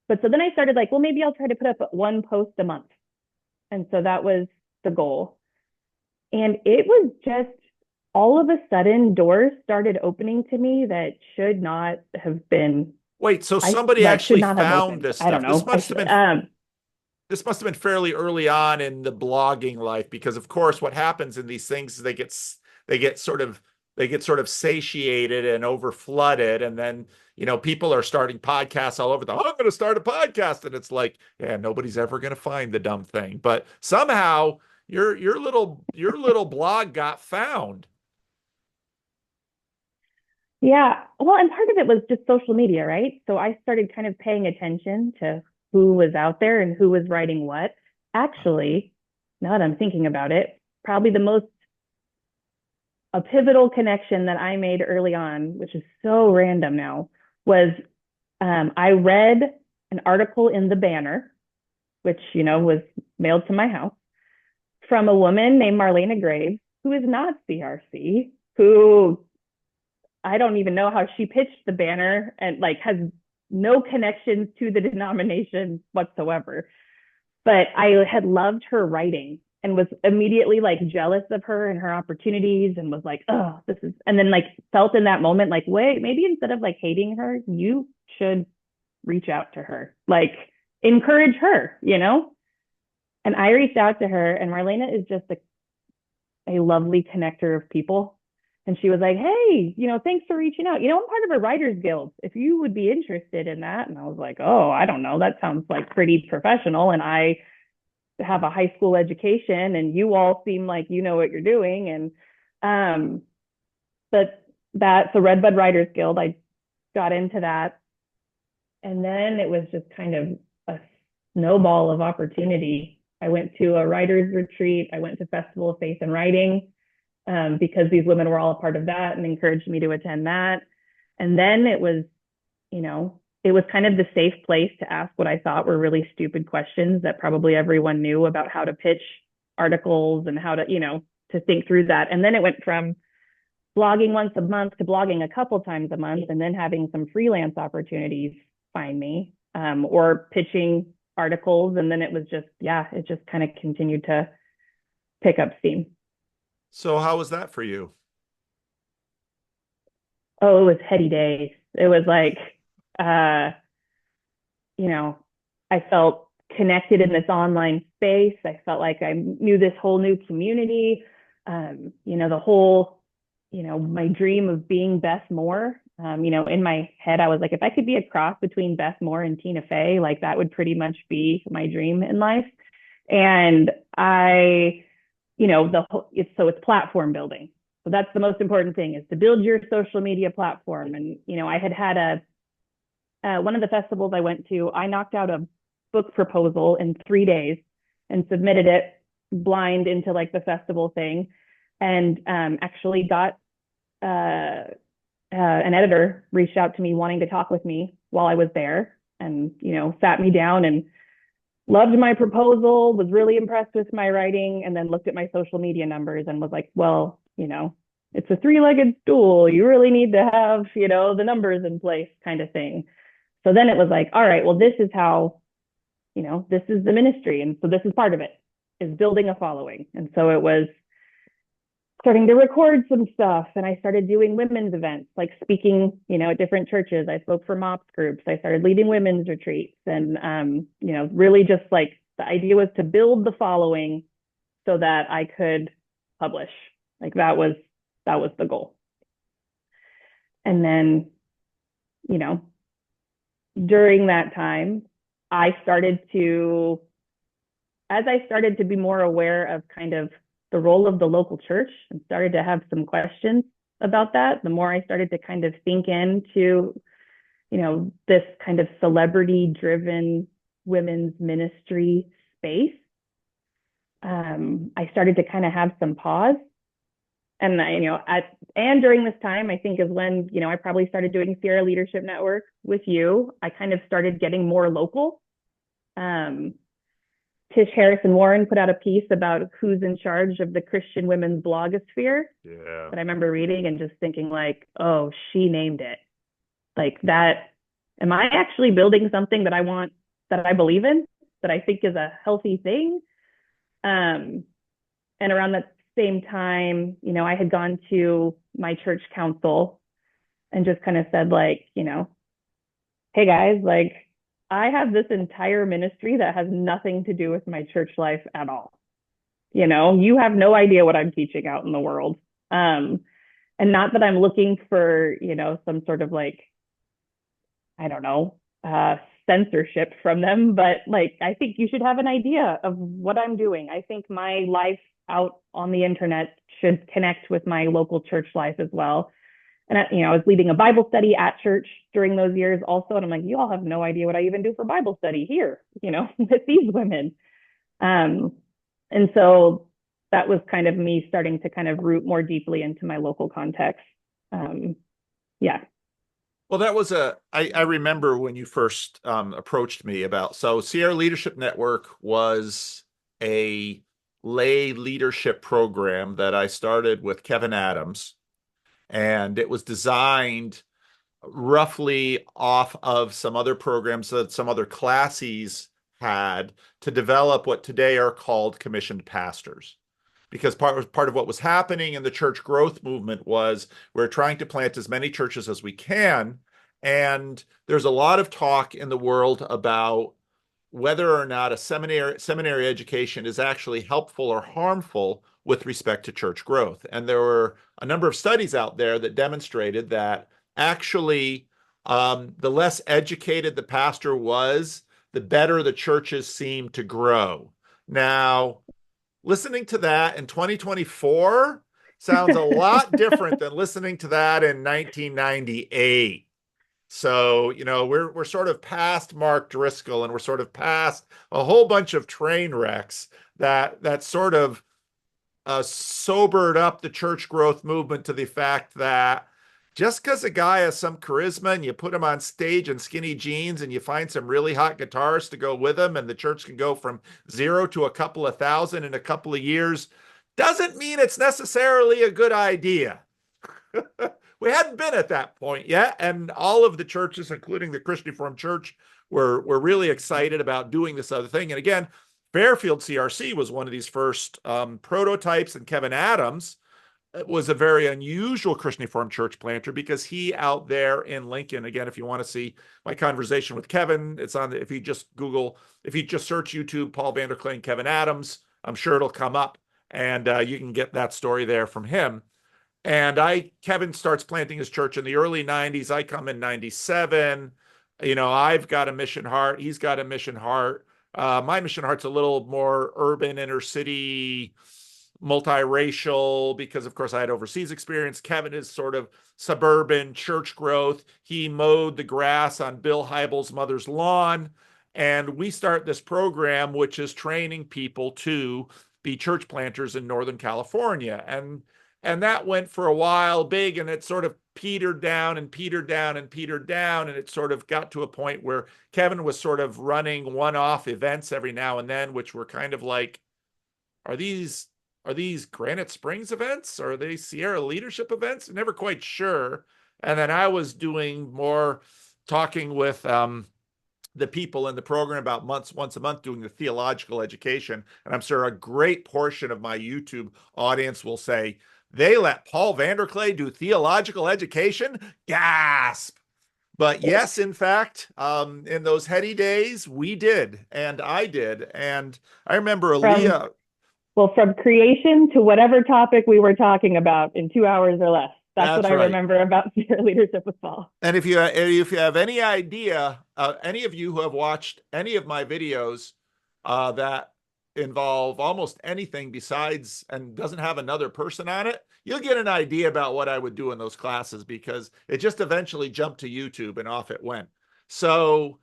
Speaker 2: but so then I started like, well, maybe I'll try to put up one post a month. And so that was the goal. And it was just all of a sudden doors started opening to me that should not have been.
Speaker 1: Wait, so
Speaker 2: I
Speaker 1: somebody
Speaker 2: that should
Speaker 1: actually
Speaker 2: not have
Speaker 1: found
Speaker 2: opened.
Speaker 1: this
Speaker 2: I don't
Speaker 1: stuff.
Speaker 2: know.
Speaker 1: This must have been fairly early on in the blogging life, because of course what happens in these things is they get sort of satiated and over flooded, and then people are starting podcasts all over I'm going to start a podcast, and it's like, yeah, nobody's ever going to find the dumb thing, but somehow your little blog got found.
Speaker 2: Yeah. Well, and part of it was just social media, right? So I started kind of paying attention to who was out there and who was writing what. Actually, now that I'm thinking about it, probably a pivotal connection that I made early on, which is so random now, was I read an article in the Banner, which, was mailed to my house from a woman named Marlena Graves, who is not CRC, who I don't even know how she pitched the Banner and like has no connections to the denomination whatsoever. But I had loved her writing and was immediately like jealous of her and her opportunities and was like, oh, and then like felt in that moment, like, wait, maybe instead of like hating her, you should reach out to her, like encourage her, And I reached out to her, and Marlena is just a lovely connector of people. And she was like, hey, thanks for reaching out. I'm part of a writers guild, if you would be interested in that. And I was like, oh, I don't know. That sounds like pretty professional. And I have a high school education, and you all seem like you know what you're doing. And but that's the Red Bud Writers Guild. I got into that. And then it was just kind of a snowball of opportunity. I went to a writer's retreat. I went to Festival of Faith and Writing. Because these women were all a part of that and encouraged me to attend that. And then it was kind of the safe place to ask what I thought were really stupid questions that probably everyone knew about how to pitch articles and how to, to think through that. And then it went from blogging once a month to blogging a couple times a month, and then having some freelance opportunities find me, or pitching articles. And then it was just, it just kind of continued to pick up steam.
Speaker 1: So how was that for you?
Speaker 2: Oh, it was heady days. It was like, I felt connected in this online space. I felt like I knew this whole new community. The whole, my dream of being Beth Moore. In my head, I was like, if I could be a cross between Beth Moore and Tina Fey, like that would pretty much be my dream in life. And it's platform building. So that's the most important thing, is to build your social media platform. And, I had one of the festivals I went to, I knocked out a book proposal in 3 days and submitted it blind into like the festival thing. And actually got an editor reached out to me wanting to talk with me while I was there, and, sat me down and loved my proposal, was really impressed with my writing, and then looked at my social media numbers and was like, well, it's a three-legged stool. You really need to have, the numbers in place, kind of thing. So then it was like, all right, well, this is how, this is the ministry. And so this is part of it, is building a following. And so it was starting to record some stuff, and I started doing women's events, like speaking, at different churches. I spoke for MOPS groups. I started leading women's retreats, and really just like the idea was to build the following so that I could publish. Like that was the goal. And then, during that time, as I started to be more aware of kind of the role of the local church and started to have some questions about that, the more I started to kind of think into, this kind of celebrity-driven women's ministry space. I started to kind of have some pause And and during this time, I think is when, I probably started doing Sierra Leadership Network with you. I kind of started getting more local. Um, Tish Harrison Warren put out a piece about who's in charge of the Christian women's blogosphere
Speaker 1: Yeah.
Speaker 2: that I remember reading and just thinking like, oh, she named it. Like that, am I actually building something that I want, that I believe in, that I think is a healthy thing? And around that same time, I had gone to my church council and just kind of said like, hey guys, like I have this entire ministry that has nothing to do with my church life at all. You have no idea what I'm teaching out in the world. And not that I'm looking for, some sort of like, I don't know, censorship from them, but like, I think you should have an idea of what I'm doing. I think my life out on the internet should connect with my local church life as well. And I was leading a Bible study at church during those years also. And I'm like, you all have no idea what I even do for Bible study here, with these women. Um, and so that was kind of me starting to kind of root more deeply into my local context. Yeah.
Speaker 1: Well, I remember when you first approached me about, so Sierra Leadership Network was a lay leadership program that I started with Kevin Adams, and it was designed roughly off of some other programs that some other classes had to develop what today are called commissioned pastors. Because part of what was happening in the church growth movement was we're trying to plant as many churches as we can. And there's a lot of talk in the world about whether or not a seminary education is actually helpful or harmful with respect to church growth. And there were a number of studies out there that demonstrated that actually the less educated the pastor was, the better the churches seemed to grow. Now, listening to that in 2024 sounds a lot different than listening to that in 1998. So, we're sort of past Mark Driscoll, and we're sort of past a whole bunch of train wrecks that sort of sobered up the church growth movement to the fact that just because a guy has some charisma and you put him on stage in skinny jeans and you find some really hot guitarists to go with him and the church can go from 0 to a couple of thousand in a couple of years doesn't mean it's necessarily a good idea. We hadn't been at that point yet, and all of the churches, including the Christian Reformed Church, were really excited about doing this other thing. And again, Fairfield CRC was one of these first prototypes, and Kevin Adams was a very unusual Christian Reformed church planter because he out there in Lincoln, again, if you want to see my conversation with Kevin, it's on, if you just search YouTube, Paul Vanderklay and Kevin Adams, I'm sure it'll come up, and you can get that story there from him. And Kevin starts planting his church in the early 90s. I come in 97. I've got a mission heart. He's got a mission heart. My mission heart's a little more urban, inner city, multiracial, because of course I had overseas experience. Kevin is sort of suburban church growth. He mowed the grass on Bill Hybel's mother's lawn. And we start this program, which is training people to be church planters in Northern California. And that went for a while big, and it sort of petered down and petered down and petered down. And it sort of got to a point where Kevin was sort of running one-off events every now and then, which were kind of like, are these Granite Springs events? Or are they Sierra leadership events? I'm never quite sure. And then I was doing more talking with the people in the program about once a month doing the theological education. And I'm sure a great portion of my YouTube audience will say, they let Paul Vanderklay do theological education? Gasp! But yes, in fact, in those heady days, we did, and I did. And I remember Aleah.
Speaker 2: From creation to whatever topic we were talking about in 2 hours or less. That's what I
Speaker 1: right.
Speaker 2: remember about Sierra Leadership with Paul.
Speaker 1: And if you have any idea, any of you who have watched any of my videos that involve almost anything besides and doesn't have another person on it, you'll get an idea about what I would do in those classes, because it just eventually jumped to YouTube and off it went. So,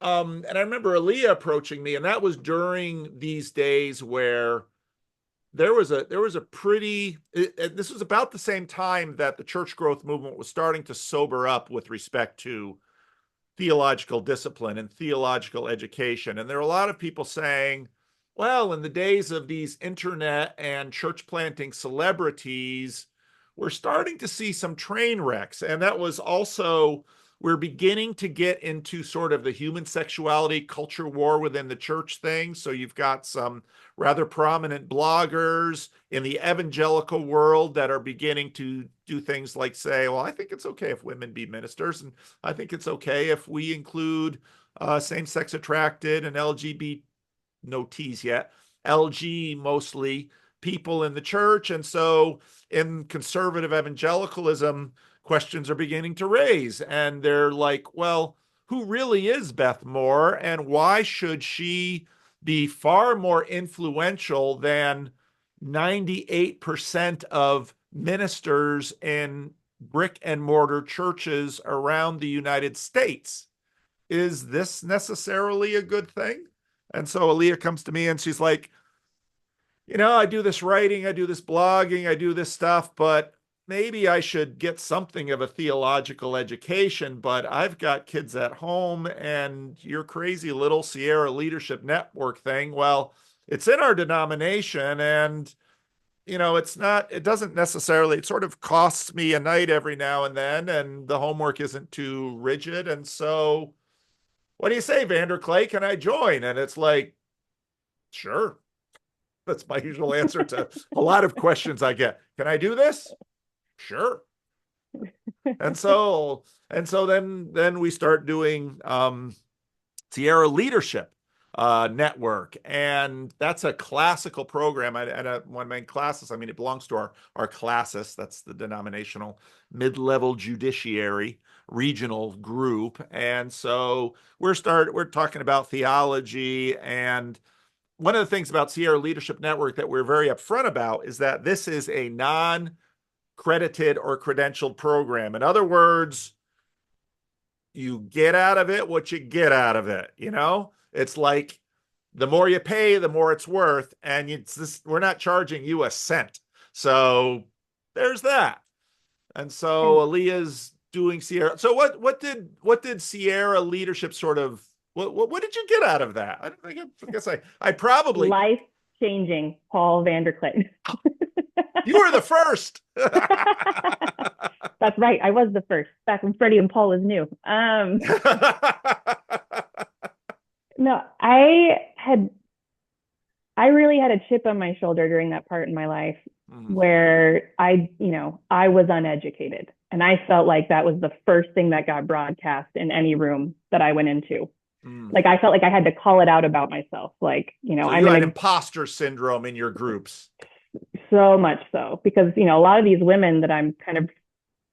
Speaker 1: and I remember Aleah approaching me, and that was during these days where there was a pretty this was about the same time that the church growth movement was starting to sober up with respect to theological discipline and theological education. And there are a lot of people saying, well, in the days of these internet and church planting celebrities, we're starting to see some train wrecks. And that was also, we're beginning to get into sort of the human sexuality culture war within the church thing. So you've got some rather prominent bloggers in the evangelical world that are beginning to do things like say, well, I think it's okay if women be ministers, and I think it's okay if we include same-sex attracted and LGBT, no T's yet, LG mostly people in the church. And so in conservative evangelicalism, questions are beginning to raise. And they're like, well, who really is Beth Moore? And why should she be far more influential than 98% of ministers in brick and mortar churches around the United States? Is this necessarily a good thing? And so Aleah comes to me and she's like, I do this writing, I do this blogging, I do this stuff, but maybe I should get something of a theological education. But I've got kids at home, and your crazy little Sierra Leadership Network thing, well, it's in our denomination, and it doesn't necessarily, it sort of costs me a night every now and then, and the homework isn't too rigid. And so, what do you say, Vanderclay? Can I join? And it's like, sure. That's my usual answer to a lot of questions I get. Can I do this? Sure. And so then we start doing Sierra Leadership Network, and that's a classical program. At one of my classes, I mean, it belongs to our classis. That's the denominational mid-level judiciary regional group, and so we're talking about theology. And one of the things about Sierra Leadership Network that we're very upfront about is that this is a non-credited or credentialed program. In other words, you get out of it what you get out of it. It's like the more you pay, the more it's worth, and we're not charging you a cent. So there's that. And so Aleah's doing Sierra. So what did Sierra Leadership sort of, what did you get out of that? I guess I probably
Speaker 2: life-changing, Paul Vanderclay.
Speaker 1: You were the first.
Speaker 2: That's right. I was the first back when Freddie and Paul was new. No, I really had a chip on my shoulder during that part in my life where I was uneducated, and I felt like that was the first thing that got broadcast in any room that I went into. Like I felt like I had to call it out about myself. Like,
Speaker 1: so you had imposter syndrome in your groups.
Speaker 2: So much so, because, a lot of these women that I'm kind of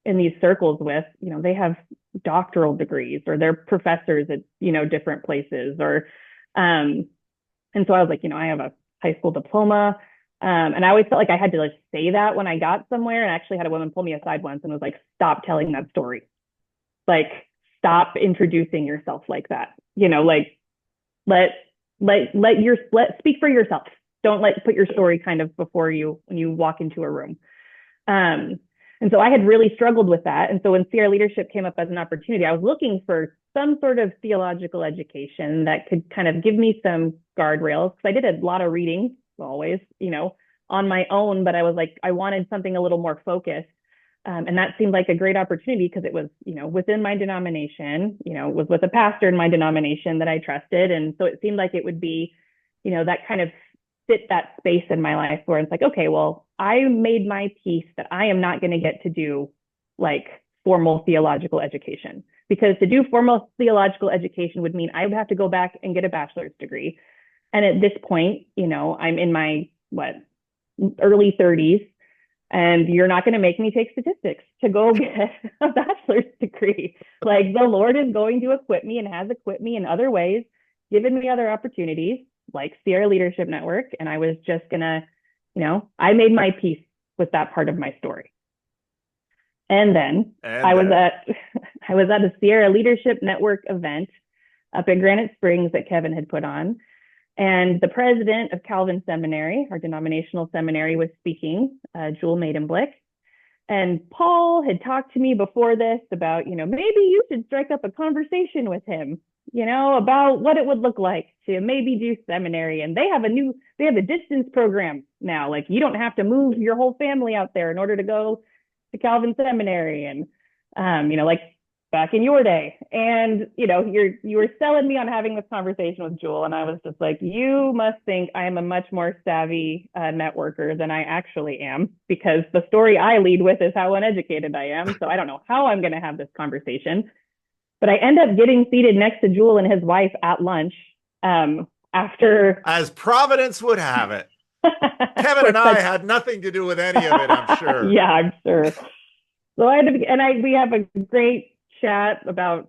Speaker 2: in these circles with, they have doctoral degrees, or they're professors at, different places, or, and so I was like, I have a high school diploma. And I always felt like I had to like say that when I got somewhere. And I actually had a woman pull me aside once and was like, stop telling that story. Like, stop introducing yourself like that. Like let speak for yourself. Don't put your story kind of before you when you walk into a room. And so I had really struggled with that. And so when Sierra Leadership came up as an opportunity, I was looking for some sort of theological education that could kind of give me some guardrails, because I did a lot of reading always, on my own, but I was like, I wanted something a little more focused. And that seemed like a great opportunity because it was, within my denomination, it was with a pastor in my denomination that I trusted. And so it seemed like it would be, that kind of fit that space in my life where it's like, okay, well, I made my peace that I am not going to get to do like formal theological education, because to do formal theological education would mean I would have to go back and get a bachelor's degree. And at this point, I'm in my, early 30s. And you're not going to make me take statistics to go get a bachelor's degree. Like, the Lord is going to equip me and has equipped me in other ways, given me other opportunities like Sierra Leadership Network. And I was just going to, I made my peace with that part of my story. And then I was at a Sierra Leadership Network event up in Granite Springs that Kevin had put on. And the president of Calvin Seminary, our denominational seminary, was speaking, Jewel Maidenblick. And Paul had talked to me before this about, maybe you should strike up a conversation with him, about what it would look like to maybe do seminary. And they have a distance program now. Like, you don't have to move your whole family out there in order to go to Calvin Seminary. And, like back in your day. And, you were selling me on having this conversation with Jewel. And I was just like, you must think I am a much more savvy networker than I actually am, because the story I lead with is how uneducated I am. So I don't know how I'm going to have this conversation. But I end up getting seated next to Jewel and his wife at lunch after.
Speaker 1: As Providence would have it. Kevin and I had nothing to do with any of it, I'm sure.
Speaker 2: Yeah, I'm sure. So we have a great chat about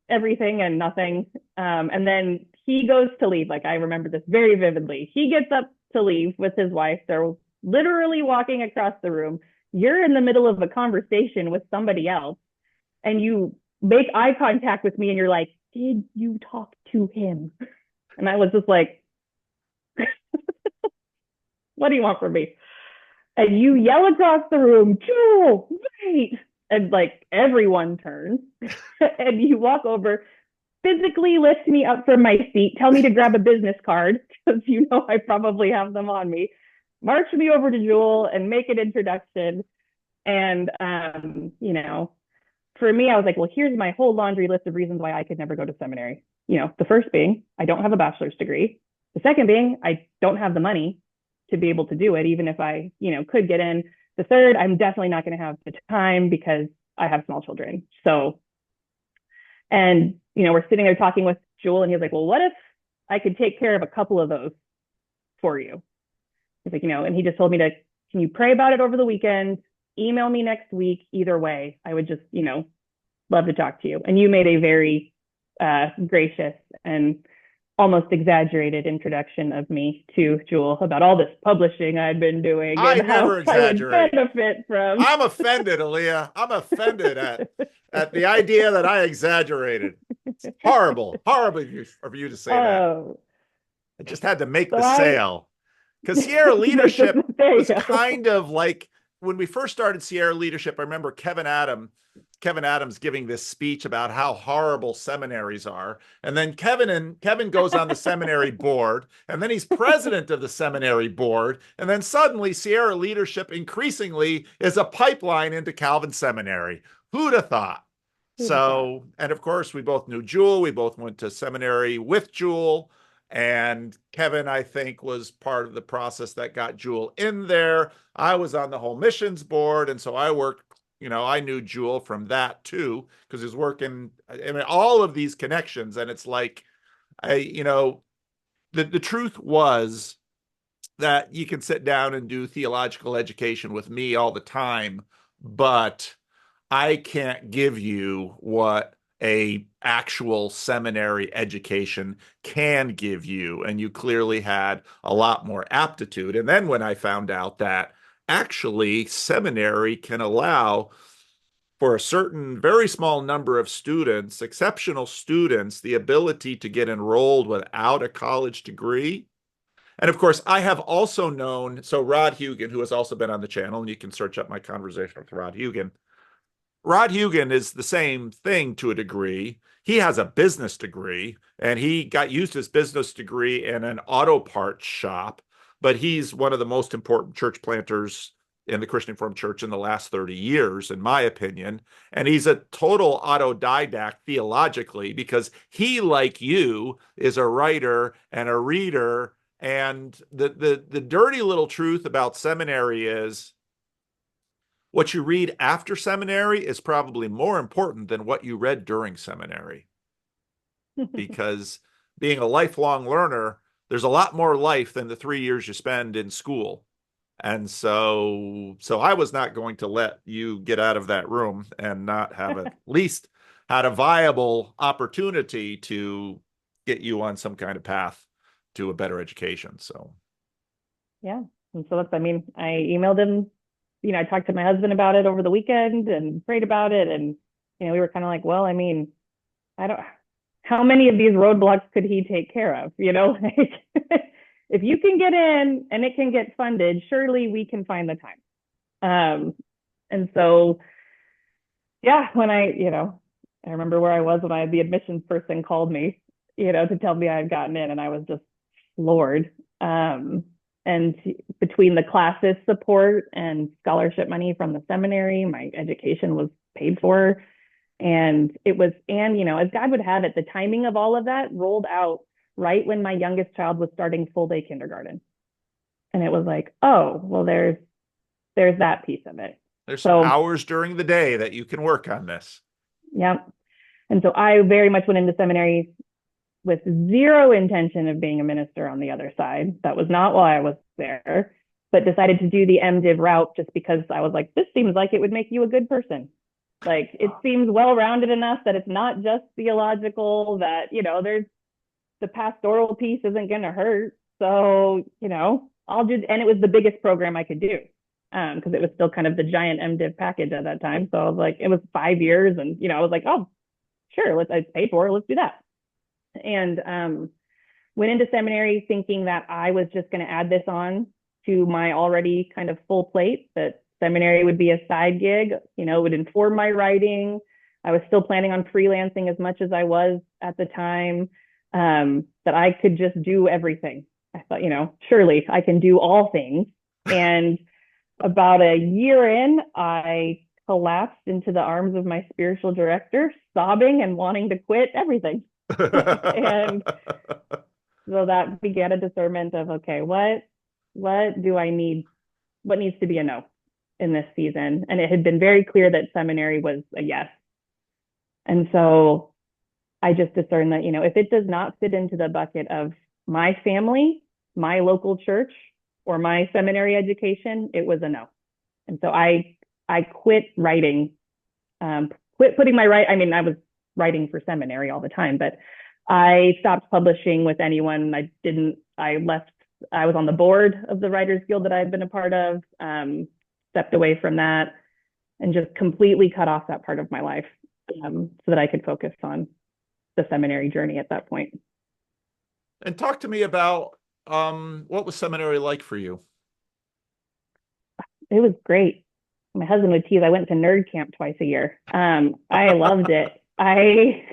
Speaker 2: everything and nothing. And then he goes to leave. Like, I remember this very vividly. He gets up to leave with his wife. They're literally walking across the room. You're in the middle of a conversation with somebody else, and you make eye contact with me, and you're like, did you talk to him? And I was just like, what do you want from me? And you yell across the room, Jewel, wait. And like everyone turns and you walk over, physically lift me up from my seat, tell me to grab a business card, because I probably have them on me, march me over to Jewel and make an introduction. And, for me, I was like, well, here's my whole laundry list of reasons why I could never go to seminary. The first being, I don't have a bachelor's degree. The second being, I don't have the money to be able to do it, even if I, could get in. The third, I'm definitely not going to have the time because I have small children. So, and, we're sitting there talking with Jewel, and he's like, well, what if I could take care of a couple of those for you? He's like, and he just told me can you pray about it over the weekend? Email me next week. Either way, I would just, love to talk to you. And you made a very gracious and almost exaggerated introduction of me to Jewel about all this publishing I'd been doing and how I would benefit from.
Speaker 1: I'm offended, Aleah. I'm offended at the idea that I exaggerated. It's horrible of you to say that. I just had to make the sale. Because Sierra Leadership was kind of like, when we first started Sierra Leadership, I remember Kevin Adams giving this speech about how horrible seminaries are. And then Kevin goes on the seminary board, and then he's president of the seminary board. And then suddenly Sierra Leadership increasingly is a pipeline into Calvin Seminary. Who'd have thought? So, and of course, we both knew Jewel. We both went to seminary with Jewel. And Kevin, I think, was part of the process that got Jewel in there. I was on the whole missions board. And so I worked, I knew Jewel from that too, because he was working, all of these connections. And it's like, the truth was that you can sit down and do theological education with me all the time, but I can't give you what a actual seminary education can give you. And you clearly had a lot more aptitude. And then when I found out that actually seminary can allow for a certain very small number of students, exceptional students, the ability to get enrolled without a college degree. And of course, I have also known, so Rod Hugan, who has also been on the channel, and you can search up my conversation with Rod Hugan. Rod Hugan is the same thing to a degree. He has a business degree, and he used his business degree in an auto parts shop, but he's one of the most important church planters in the Christian Reformed Church in the last 30 years, in my opinion. And he's a total autodidact theologically, because he, like you, is a writer and a reader. And the dirty little truth about seminary is, what you read after seminary is probably more important than what you read during seminary. Because being a lifelong learner, there's a lot more life than the 3 years you spend in school. And so I was not going to let you get out of that room and not have at least had a viable opportunity to get you on some kind of path to a better education. So, yeah.
Speaker 2: And so I emailed him. I talked to my husband about it over the weekend and prayed about it. And, we were kind of like, well, how how many of these roadblocks could he take care of? Like if you can get in and it can get funded, surely we can find the time. And so, yeah, when I remember where I was when the admissions person called me, to tell me I had gotten in, and I was just floored. And between the classes support and scholarship money from the seminary, my education was paid for. And as God would have it, the timing of all of that rolled out right when my youngest child was starting full day kindergarten. And it was like, oh, well, there's that piece of it.
Speaker 1: There's some hours during the day that you can work on this.
Speaker 2: Yeah. And so I very much went into seminary with zero intention of being a minister on the other side. That was not why I was there, but decided to do the MDiv route just because I was like, this seems like it would make you a good person. Like, it seems well-rounded enough that it's not just theological, that, there's the pastoral piece isn't going to hurt. So, I'll do, and it was the biggest program I could do because it was still kind of the giant MDiv package at that time. So I was like, it was 5 years, and, I was like, oh, sure, it's paid for, let's do that. And went into seminary thinking that I was just going to add this on to my already kind of full plate, that seminary would be a side gig, would inform my writing. I was still planning on freelancing as much as I was at the time, that I could just do everything. I thought, surely I can do all things. And about a year in, I collapsed into the arms of my spiritual director, sobbing and wanting to quit everything. And so that began a discernment of, okay, what do I need? What needs to be a no in this season? And it had been very clear that seminary was a yes. And so I just discerned that, if it does not fit into the bucket of my family, my local church, or my seminary education, it was a no. And so I quit writing, quit putting my I was writing for seminary all the time, but I stopped publishing with anyone. I was on the board of the Writers Guild that I'd been a part of, stepped away from that, and just completely cut off that part of my life so that I could focus on the seminary journey at that point.
Speaker 1: And talk to me about what was seminary like for you?
Speaker 2: It was great. My husband would tease, I went to nerd camp twice a year. I loved it. I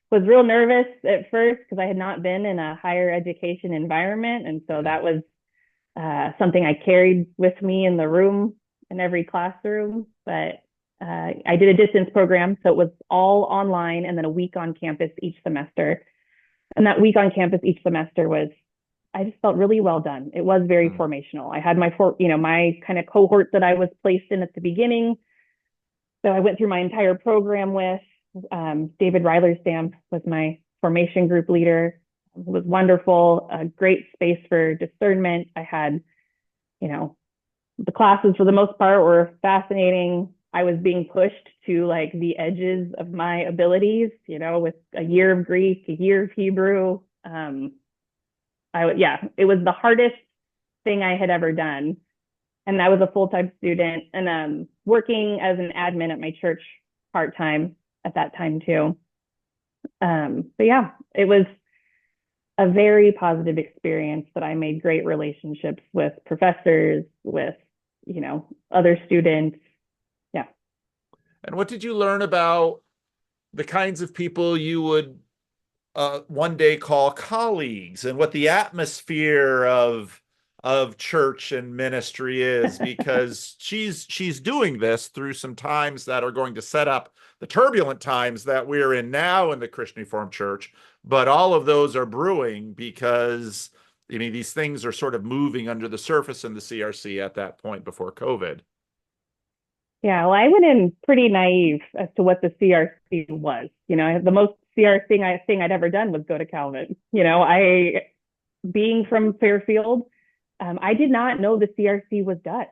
Speaker 2: was real nervous at first because I had not been in a higher education environment. And so that was something I carried with me in the room, in every classroom. But I did a distance program, so it was all online and then a week on campus each semester. And that week on campus each semester I just felt really well done. It was very formational. I had my kind of cohort that I was placed in at the beginning. So I went through my entire program with. David Reilerstam was my formation group leader. It was wonderful, a great space for discernment. I had, the classes for the most part were fascinating. I was being pushed to like the edges of my abilities, with a year of Greek, a year of Hebrew. It was the hardest thing I had ever done. And I was a full-time student and working as an admin at my church part-time at that time too. But yeah, it was a very positive experience that I made great relationships with professors, with, other students. Yeah.
Speaker 1: And what did you learn about the kinds of people you would one day call colleagues, and what the atmosphere of church and ministry is? Because she's doing this through some times that are going to set up the turbulent times that we're in now in the Christian Reformed Church, but all of those are brewing because these things are sort of moving under the surface in the CRC at that point before COVID.
Speaker 2: Yeah, well, I went in pretty naive as to what the CRC was. The most CRC thing I'd ever done was go to Calvin. Being from Fairfield, I did not know the CRC was Dutch.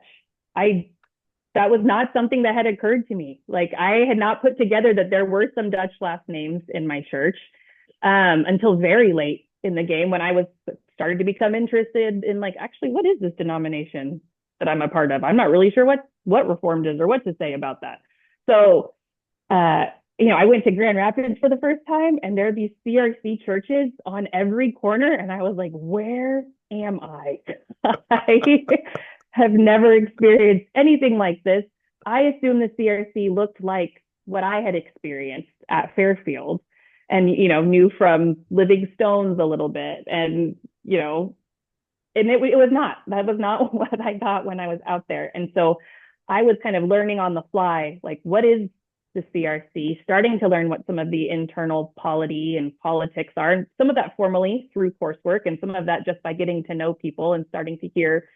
Speaker 2: That was not something that had occurred to me. Like, I had not put together that there were some Dutch last names in my church until very late in the game, when I started to become interested in, like, actually, what is this denomination that I'm a part of? I'm not really sure what Reformed is or what to say about that. So I went to Grand Rapids for the first time, and there are these CRC churches on every corner, and I was like, where am I? I have never experienced anything like this. I assumed the CRC looked like what I had experienced at Fairfield, and knew from Living Stones a little bit, and and it was not. That was not what I got when I was out there. And so I was kind of learning on the fly, like, what is the CRC, starting to learn what some of the internal polity and politics are, and some of that formally through coursework, and some of that just by getting to know people and starting to hear,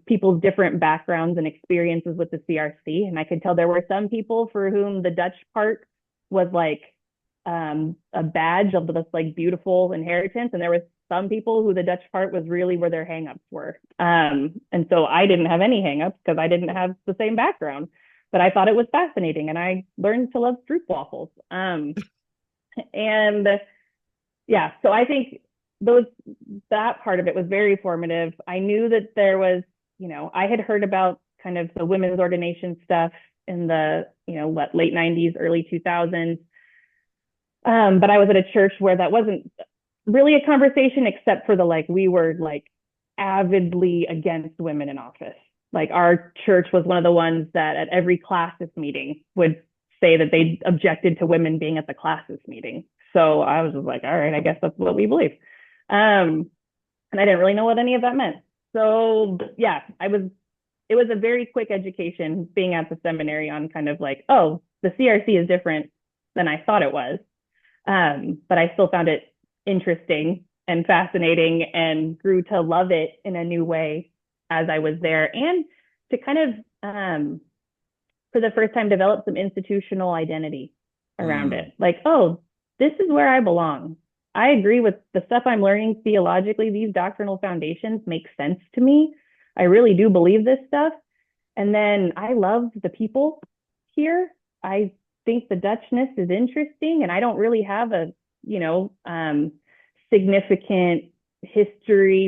Speaker 2: people's different backgrounds and experiences with the CRC. And I could tell there were some people for whom the Dutch part was like a badge of this like beautiful inheritance, and there was some people who the Dutch part was really where their hangups were. And so I didn't have any hangups because I didn't have the same background, but I thought it was fascinating, and I learned to love stroop waffles. And yeah, so I think that part of it was very formative. I knew that there was, I had heard about kind of the women's ordination stuff in the, late 90s, early 2000s. But I was at a church where that wasn't really a conversation, except for we were like avidly against women in office. Like our church was one of the ones that at every classis meeting would say that they objected to women being at the classis meeting. So I was just like, all right, I guess that's what we believe. And I didn't really know what any of that meant. So yeah, it was a very quick education being at the seminary on kind of like, oh, the CRC is different than I thought it was. But I still found it interesting and fascinating, and grew to love it in a new way as I was there, and to kind of, for the first time, develop some institutional identity around it. Like, oh, this is where I belong. I agree with the stuff I'm learning theologically. These doctrinal foundations make sense to me. I really do believe this stuff. And then I love the people here. I think the Dutchness is interesting, and I don't really have a, significant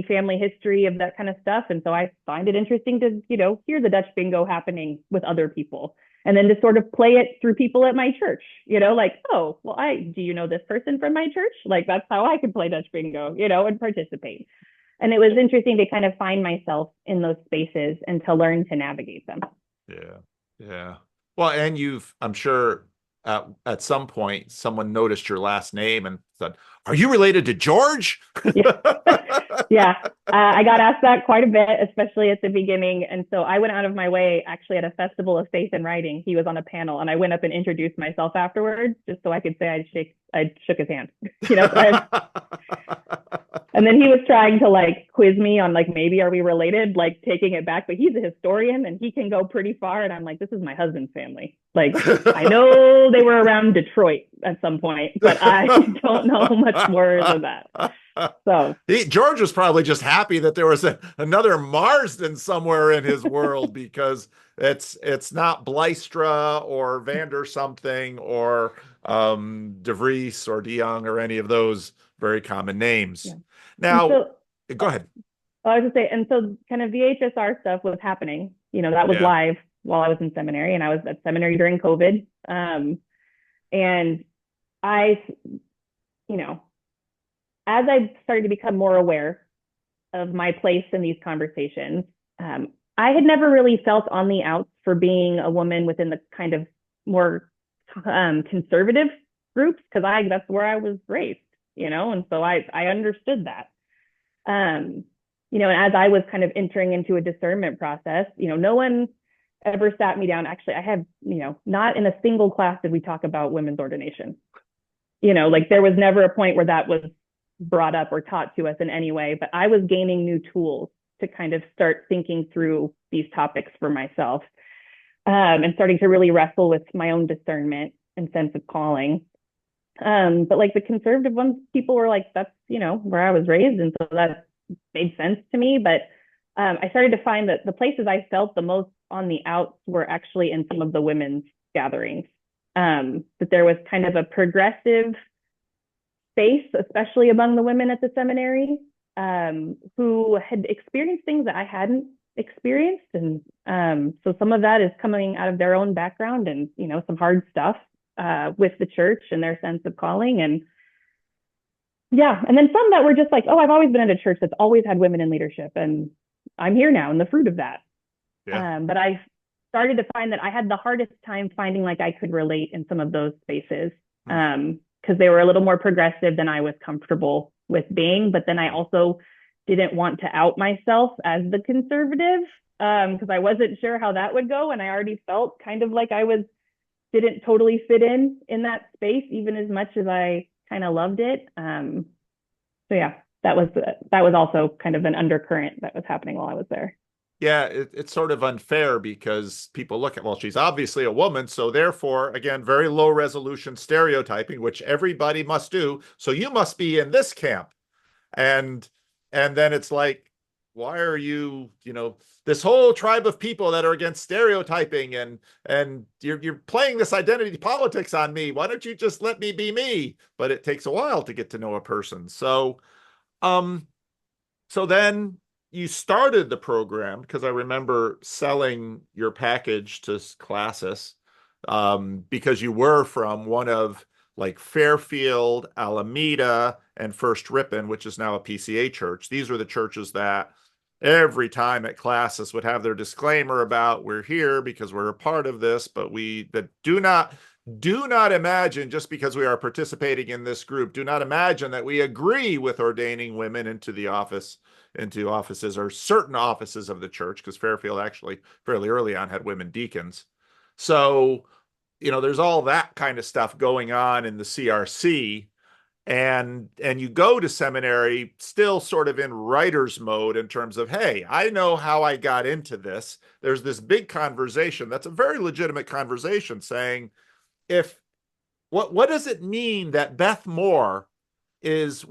Speaker 2: family history of that kind of stuff. And so I find it interesting to, hear the Dutch bingo happening with other people, and then to sort of play it through people at my church, like, oh, well, do you know this person from my church? Like, that's how I could play Dutch bingo, and participate. And it was interesting to kind of find myself in those spaces and to learn to navigate them.
Speaker 1: Yeah. Yeah. Well, and I'm sure at some point someone noticed your last name and said, "Are you related to George?"
Speaker 2: Yeah. Yeah. I got asked that quite a bit, especially at the beginning. And so I went out of my way, actually, at a festival of faith and writing. He was on a panel, and I went up and introduced myself afterwards, just so I could say I shook his hand. And then he was trying to like quiz me on like, maybe are we related, like taking it back, but he's a historian and he can go pretty far. And I'm like, this is my husband's family. Like, I know they were around Detroit at some point, but I don't know much more than that. So
Speaker 1: George was probably just happy that there was another Marsden somewhere in his world, because it's not Blystra or Vander something or De Vries or De Jong or any of those very common names. Yeah. Now, go ahead.
Speaker 2: I was just saying, and so kind of the HSR stuff was happening. That was live while I was in seminary, and I was at seminary during COVID. And I, as I started to become more aware of my place in these conversations, I had never really felt on the outs for being a woman within the kind of more conservative groups, because that's where I was raised, and so I understood that. And as I was kind of entering into a discernment process, no one ever sat me down. Actually, I had, not in a single class did we talk about women's ordination. Like there was never a point where that was brought up or taught to us in any way, but I was gaining new tools to kind of start thinking through these topics for myself, and starting to really wrestle with my own discernment and sense of calling. But like the conservative ones, people were like, that's, where I was raised. And so that made sense to me. But I started to find that the places I felt the most on the outs were actually in some of the women's gatherings. That there was kind of a progressive space, especially among the women at the seminary, who had experienced things that I hadn't experienced. And so some of that is coming out of their own background and, some hard stuff. with the church and their sense of calling. And yeah, and then some that were just like, oh, I've always been at a church that's always had women in leadership, and I'm here now, and the fruit of that.
Speaker 1: Yeah.
Speaker 2: But I started to find that I had the hardest time finding like I could relate in some of those spaces
Speaker 1: Hmm.
Speaker 2: because they were a little more progressive than I was comfortable with being. But then I also didn't want to out myself as the conservative because I wasn't sure how that would go, and I already felt kind of like I was didn't totally fit in that space, even as much as I kind of loved it. So yeah, that was also kind of an undercurrent that was happening while I was there.
Speaker 1: Yeah, it's sort of unfair because people look at, well, she's obviously a woman, so therefore, again, very low resolution stereotyping, which everybody must do. So you must be in this camp. And then it's like, why are you, this whole tribe of people that are against stereotyping and you're playing this identity politics on me. Why don't you just let me be me? But it takes a while to get to know a person. Um, so then you started the program because I remember selling your package to classes because you were from one of like Fairfield, Alameda, and First Ripon, which is now a PCA church. These were the churches that every time at classes would have their disclaimer about we're here because we're a part of this, but we that do not imagine just because we are participating in this group, do not imagine that we agree with ordaining women into offices or certain offices of the church, because Fairfield actually fairly early on had women deacons. So, there's all that kind of stuff going on in the CRC, and you go to seminary still sort of in writer's mode in terms of, hey, I know how I got into this. There's this big conversation that's a very legitimate conversation saying, if what does it mean that Beth Moore is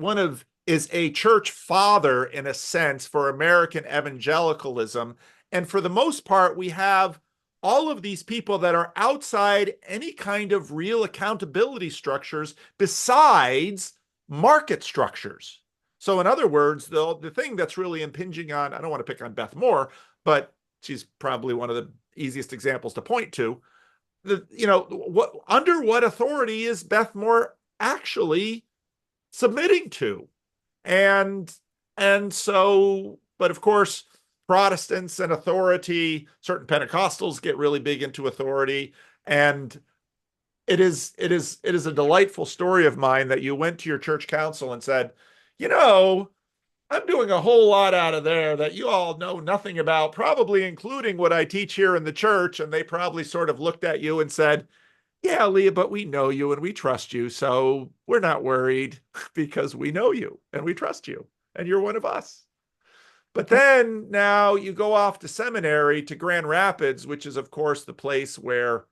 Speaker 1: a church father in a sense for American evangelicalism? And for the most part, we have all of these people that are outside any kind of real accountability structures besides market structures. So, in other words, the thing that's really impinging on, I don't want to pick on Beth Moore, but she's probably one of the easiest examples to point to. Under what authority is Beth Moore actually submitting to? And so, but of course, Protestants and authority, certain Pentecostals get really big into authority. And it is a delightful story of mine that you went to your church council and said, you know, I'm doing a whole lot out of there that you all know nothing about, probably including what I teach here in the church. And they probably sort of looked at you and said, yeah, Aleah, but we know you and we trust you. So we're not worried because we know you and we trust you and you're one of us. But then now you go off to seminary to Grand Rapids, which is, of course, the place where,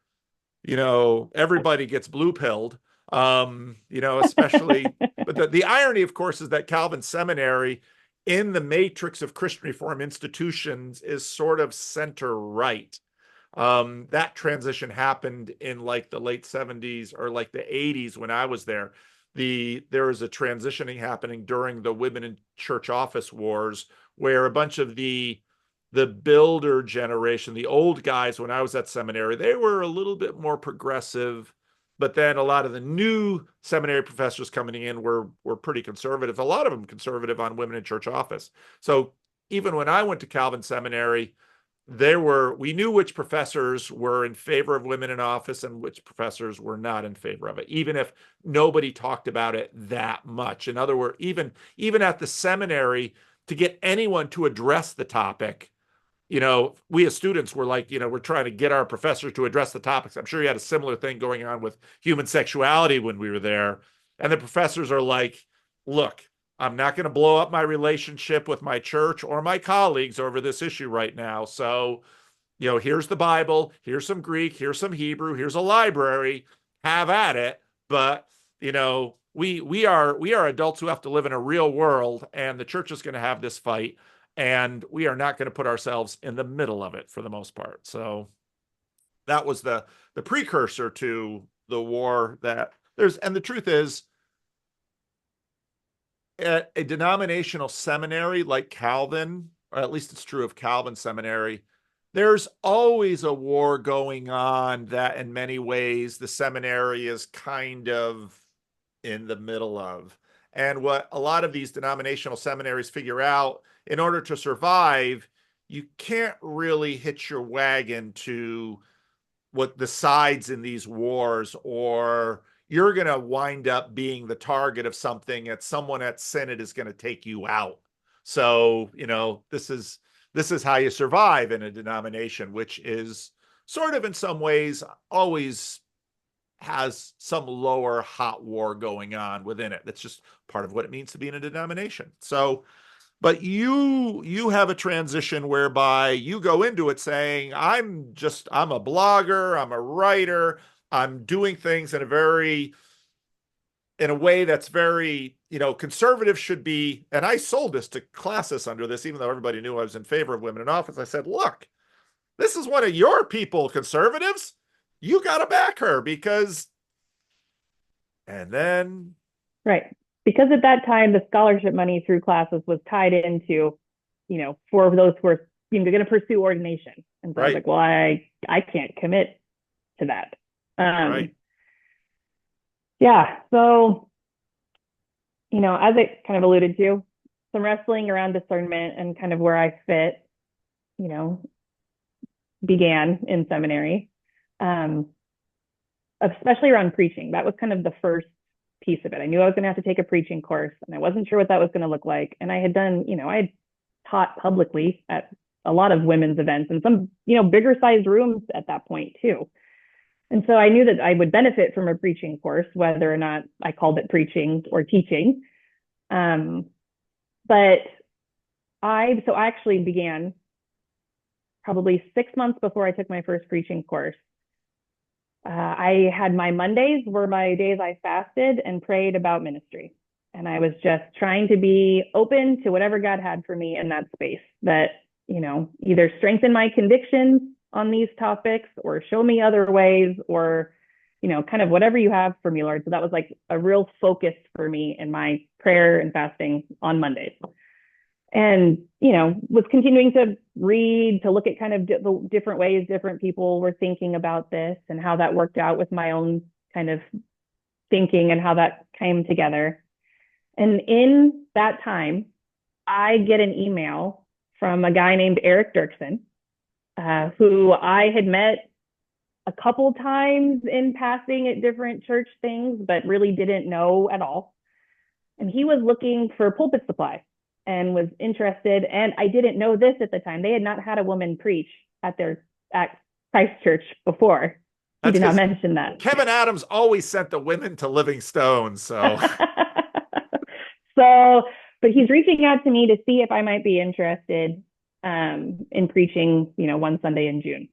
Speaker 1: everybody gets blue pilled, especially. But the irony, of course, is that Calvin Seminary in the matrix of Christian Reform institutions is sort of center right. That transition happened in like the late 70s or like the 80s when I was there. There was a transitioning happening during the women in church office wars where a bunch of the builder generation, the old guys when I was at seminary, they were a little bit more progressive, but then a lot of the new seminary professors coming in were pretty conservative. A lot of them conservative on women in church office. So even when I went to Calvin Seminary, we knew which professors were in favor of women in office and which professors were not in favor of it, even if nobody talked about it that much. In other words, even at the seminary, to get anyone to address the topic, we as students were like, we're trying to get our professors to address the topics. I'm sure you had a similar thing going on with human sexuality when we were there. And the professors are like, look, I'm not going to blow up my relationship with my church or my colleagues over this issue right now. So, here's the Bible, here's some Greek, here's some Hebrew, here's a library, have at it. But, we are adults who have to live in a real world, and the church is going to have this fight, and we are not going to put ourselves in the middle of it for the most part. So that was the precursor to the war and the truth is, at a denominational seminary like Calvin, or at least it's true of Calvin Seminary, there's always a war going on that in many ways the seminary is kind of in the middle of. And what a lot of these denominational seminaries figure out, in order to survive, you can't really hitch your wagon to what the sides in these wars, or you're going to wind up being the target of something that someone at Senate is going to take you out. So, this is how you survive in a denomination, which is sort of in some ways always has some lower hot war going on within it. That's just part of what it means to be in a denomination. So, but you have a transition whereby you go into it saying, I'm a blogger, I'm a writer, I'm doing things in a way that's very, conservative should be. And I sold this to classes under this, even though everybody knew I was in favor of women in office. I said, look, this is one of your people, conservatives. You got to back her because, and then.
Speaker 2: Right. Because at that time, the scholarship money through classes was tied into, for those who are going to pursue ordination. And so I was
Speaker 1: Right.
Speaker 2: like, well, I can't commit to that.
Speaker 1: Right.
Speaker 2: Yeah. So, as I kind of alluded to, some wrestling around discernment and kind of where I fit, began in seminary, especially around preaching. That was kind of the first piece of it. I knew I was going to have to take a preaching course, and I wasn't sure what that was going to look like. And I had done, I had taught publicly at a lot of women's events and some, bigger sized rooms at that point too. And so I knew that I would benefit from a preaching course, whether or not I called it preaching or teaching. But I actually began probably 6 months before I took my first preaching course. I had my Mondays were my days I fasted and prayed about ministry. And I was just trying to be open to whatever God had for me in that space that, either strengthen my convictions on these topics or show me other ways or, kind of whatever you have for me, Lord. So that was like a real focus for me in my prayer and fasting on Mondays. And, was continuing to read, to look at kind of the different ways different people were thinking about this and how that worked out with my own kind of thinking and how that came together. And in that time, I get an email from a guy named Eric Dirksen, who I had met a couple times in passing at different church things, but really didn't know at all. And he was looking for pulpit supply and was interested. And I didn't know this at the time. They had not had a woman preach at Christ Church before. He did not mention that.
Speaker 1: Kevin Adams always sent the women to Living Stone. So,
Speaker 2: but he's reaching out to me to see if I might be interested in preaching, one Sunday in June.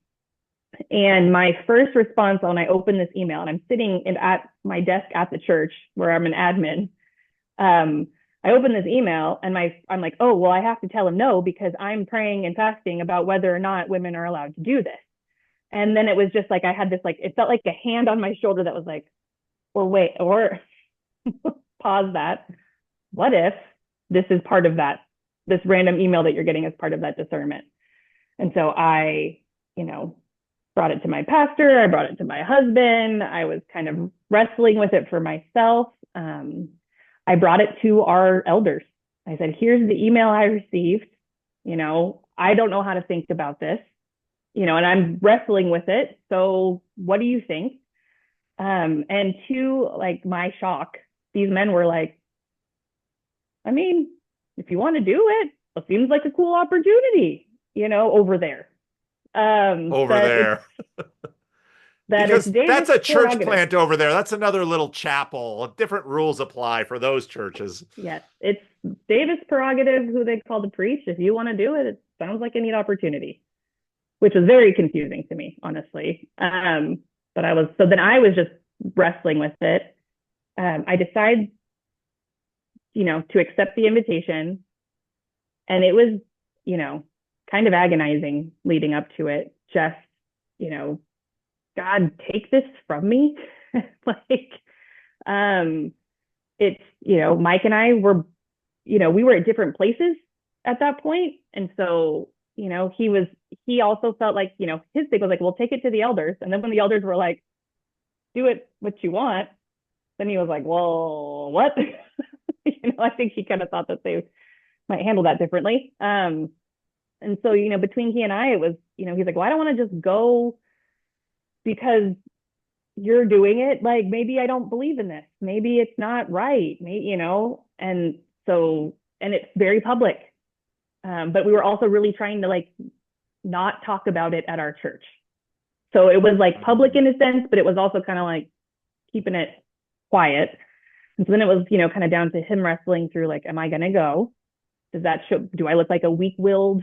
Speaker 2: And my first response when I opened this email, and I'm sitting at my desk at the church where I'm an admin, I opened this email and I'm like, oh, well, I have to tell him no because I'm praying and fasting about whether or not women are allowed to do this. And then it was just like I had this, like, it felt like a hand on my shoulder that was like, well, wait, or pause that. What if this is part of that, this random email that you're getting as part of that discernment? And so I, brought it to my pastor. I brought it to my husband. I was kind of wrestling with it for myself. I brought it to our elders. I said, here's the email I received. I don't know how to think about this, and I'm wrestling with it. So what do you think? And to like my shock, these men were like, I mean, if you want to do it, it seems like a cool opportunity, over there.
Speaker 1: over there. Because that's a church plant over there. That's another little chapel. Different rules apply for those churches.
Speaker 2: Yes, it's Davis' prerogative who they call to preach. If you want to do it, it sounds like a neat opportunity, which was very confusing to me, honestly. But then I was just wrestling with it. I decided, to accept the invitation. And it was, kind of agonizing leading up to it. Just, God, take this from me. Like, it's, Mike and I were, we were at different places at that point. And so he also felt like, his thing was like, well, take it to the elders. And then when the elders were like, do it what you want, then he was like, well, what? I think he kind of thought that they might handle that differently. And so, between he and I, it was, he's like, well, I don't want to just go because you're doing it. Like, maybe I don't believe in this. Maybe it's not right. Maybe, and so, and it's very public. But we were also really trying to like not talk about it at our church. So it was like public in a sense, but it was also kind of like keeping it quiet. And so then it was, kind of down to him wrestling through like, am I going to go? Do I look like a weak-willed,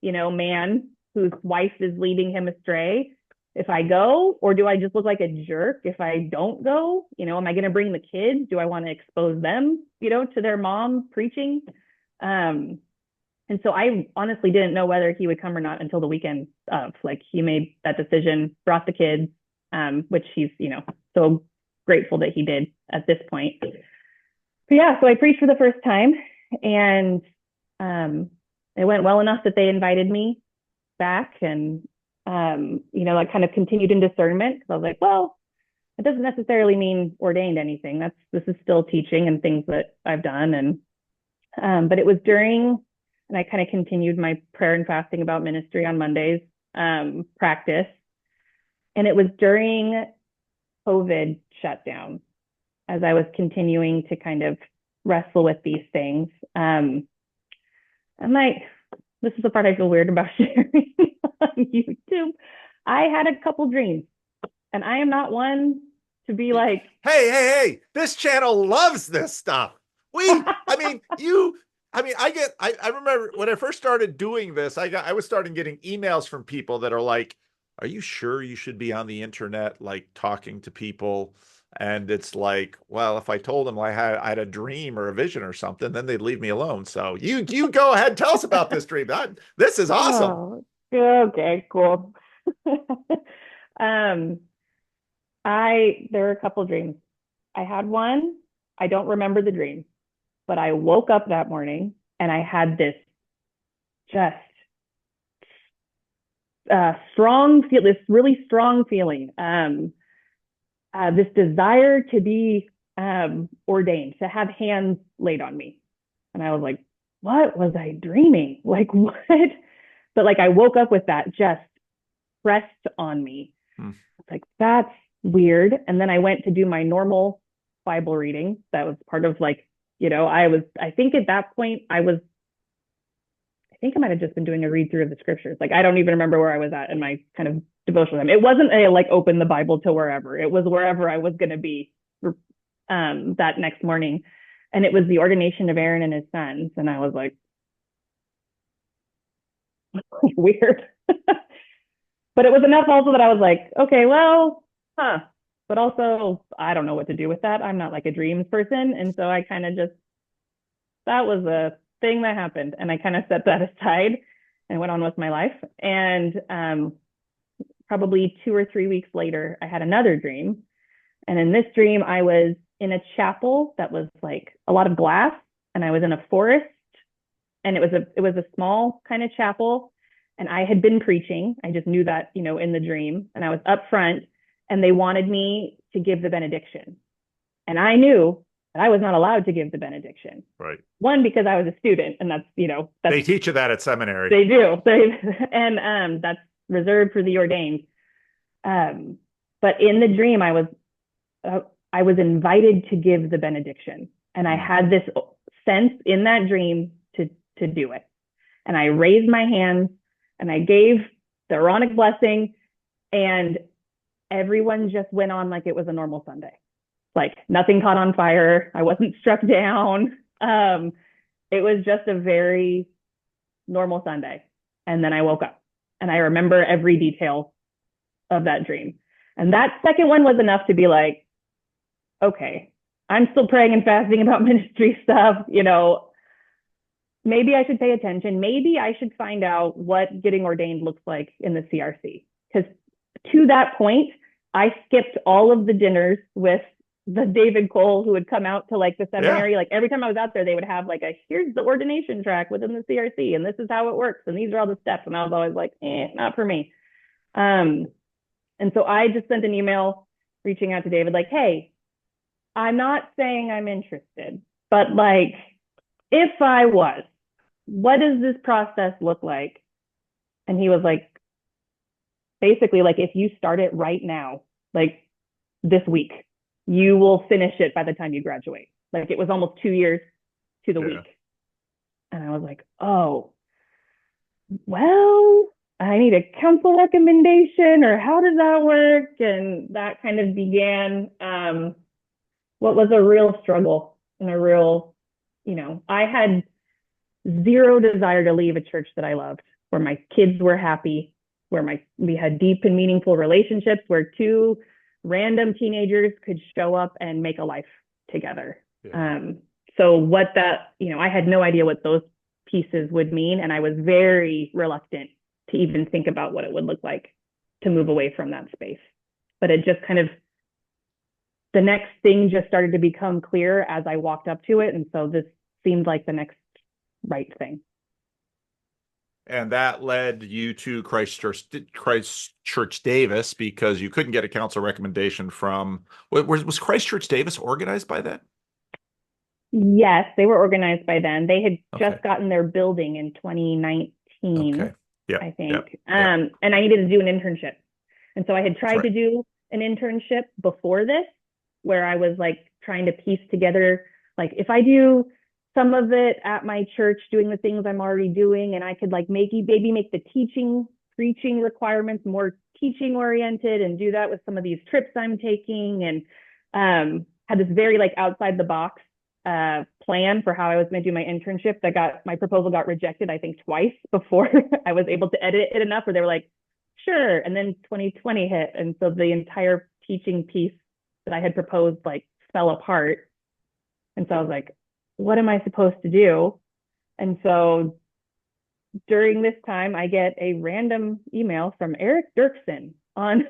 Speaker 2: man whose wife is leading him astray if I go? Or do I just look like a jerk if I don't go? Am I going to bring the kids? Do I want to expose them, to their mom preaching? And so I honestly didn't know whether he would come or not until the weekend of. Like, he made that decision, brought the kids, which he's, so grateful that he did at this point. But yeah, so I preached for the first time, and it went well enough that they invited me back, and I kind of continued in discernment, because I was like, well, it doesn't necessarily mean ordained anything. This is still teaching and things that I've done. And but it was during, and I kind of continued my prayer and fasting about ministry on Mondays practice. And it was during COVID shutdown, as I was continuing to kind of wrestle with these things. I'm like, this is the part I feel weird about sharing on YouTube. I had a couple dreams, and I am not one to be like,
Speaker 1: hey, this channel loves this stuff. I remember when I first started doing this, I was starting getting emails from people that are like, are you sure you should be on the internet, like talking to people? And it's like, well, if I told them I had a dream or a vision or something, then they'd leave me alone. So you go ahead, tell us about this dream. This is awesome.
Speaker 2: oh, okay, cool. There were a couple dreams. I had one, I don't remember the dream, but I woke up that morning and I had this just this really strong feeling, this desire to be ordained, to have hands laid on me. And I was like, what was I dreaming? Like, what? But like, I woke up with that just pressed on me. It's like, that's weird. And then I went to do my normal Bible reading. That was part of like, I think at that point I might have just been doing a read through of the scriptures. Like, I don't even remember where I was at in my kind of devotional time. It wasn't a like open the Bible to wherever. It was wherever I was going to be that next morning. And it was the ordination of Aaron and his sons. And I was like, weird. But it was enough also that I was like, okay, well, but also I don't know what to do with that. I'm not like a dreams person. And so I kind of that was a thing that happened. And I kind of set that aside and went on with my life. And probably 2 or 3 weeks later, I had another dream. And in this dream, I was in a chapel that was like a lot of glass, and I was in a forest, and it was a small kind of chapel. And I had been preaching. I just knew that, in the dream, and I was up front, and they wanted me to give the benediction. And I knew that I was not allowed to give the benediction.
Speaker 1: Right.
Speaker 2: One, because I was a student, and that's
Speaker 1: they teach you that at seminary.
Speaker 2: They do. And that's reserved for the ordained. But in the dream, I was invited to give the benediction. And I had this sense in that dream to do it. And I raised my hands and I gave the Aaronic blessing, and everyone just went on like it was a normal Sunday. Like, nothing caught on fire. I wasn't struck down. It was just a very normal Sunday. And then I woke up and I remember every detail of that dream. And that second one was enough to be like, okay, I'm still praying and fasting about ministry stuff. Maybe I should pay attention. Maybe I should find out what getting ordained looks like in the CRC. Because to that point, I skipped all of the dinners with the David Cole who would come out to like the
Speaker 1: Yeah.
Speaker 2: seminary. Like every time I was out there, they would have like a here's the ordination track within the CRC, and this is how it works, and these are all the steps. And I was always like, not for me. Um, and so I just sent an email reaching out to David, like, hey, I'm not saying I'm interested, but like, if I was, what does this process look like? And he was like, basically, like, if you start it right now, like this week, you will finish it by the time you graduate. Like, it was almost 2 years to the
Speaker 1: Yeah.
Speaker 2: week. And I was like, oh, well, I need a council recommendation, or how does that work? And that kind of began what was a real struggle and a real, I had zero desire to leave a church that I loved, where my kids were happy, where we had deep and meaningful relationships, where two random teenagers could show up and make a life together.
Speaker 1: Yeah.
Speaker 2: So what that, I had no idea what those pieces would mean, and I was very reluctant to even think about what it would look like to move away from that space. But it just kind of, the next thing just started to become clear as I walked up to it, and so this seemed like the next right thing.
Speaker 1: And that led you to Christchurch Davis because you couldn't get a council recommendation from, was Christchurch Davis organized by then?
Speaker 2: Yes, they were organized by then. They had
Speaker 1: Okay.
Speaker 2: just gotten their building in 2019,
Speaker 1: Okay. Yep.
Speaker 2: I
Speaker 1: Yep.
Speaker 2: think.
Speaker 1: Yep.
Speaker 2: And I needed to do an internship. And so I had
Speaker 1: That's
Speaker 2: tried
Speaker 1: right.
Speaker 2: to do an internship before this, where I was like trying to piece together, like, if I do some of it at my church, doing the things I'm already doing, and I could like maybe make the teaching, preaching requirements more teaching oriented, and do that with some of these trips I'm taking, and had this very like outside the box plan for how I was going to do my internship. My proposal got rejected, I think, twice before I was able to edit it enough where they were like, sure. And then 2020 hit, and so the entire teaching piece that I had proposed like fell apart. And so I was like, what am I supposed to do? And so during this time, I get a random email from Eric Dirksen on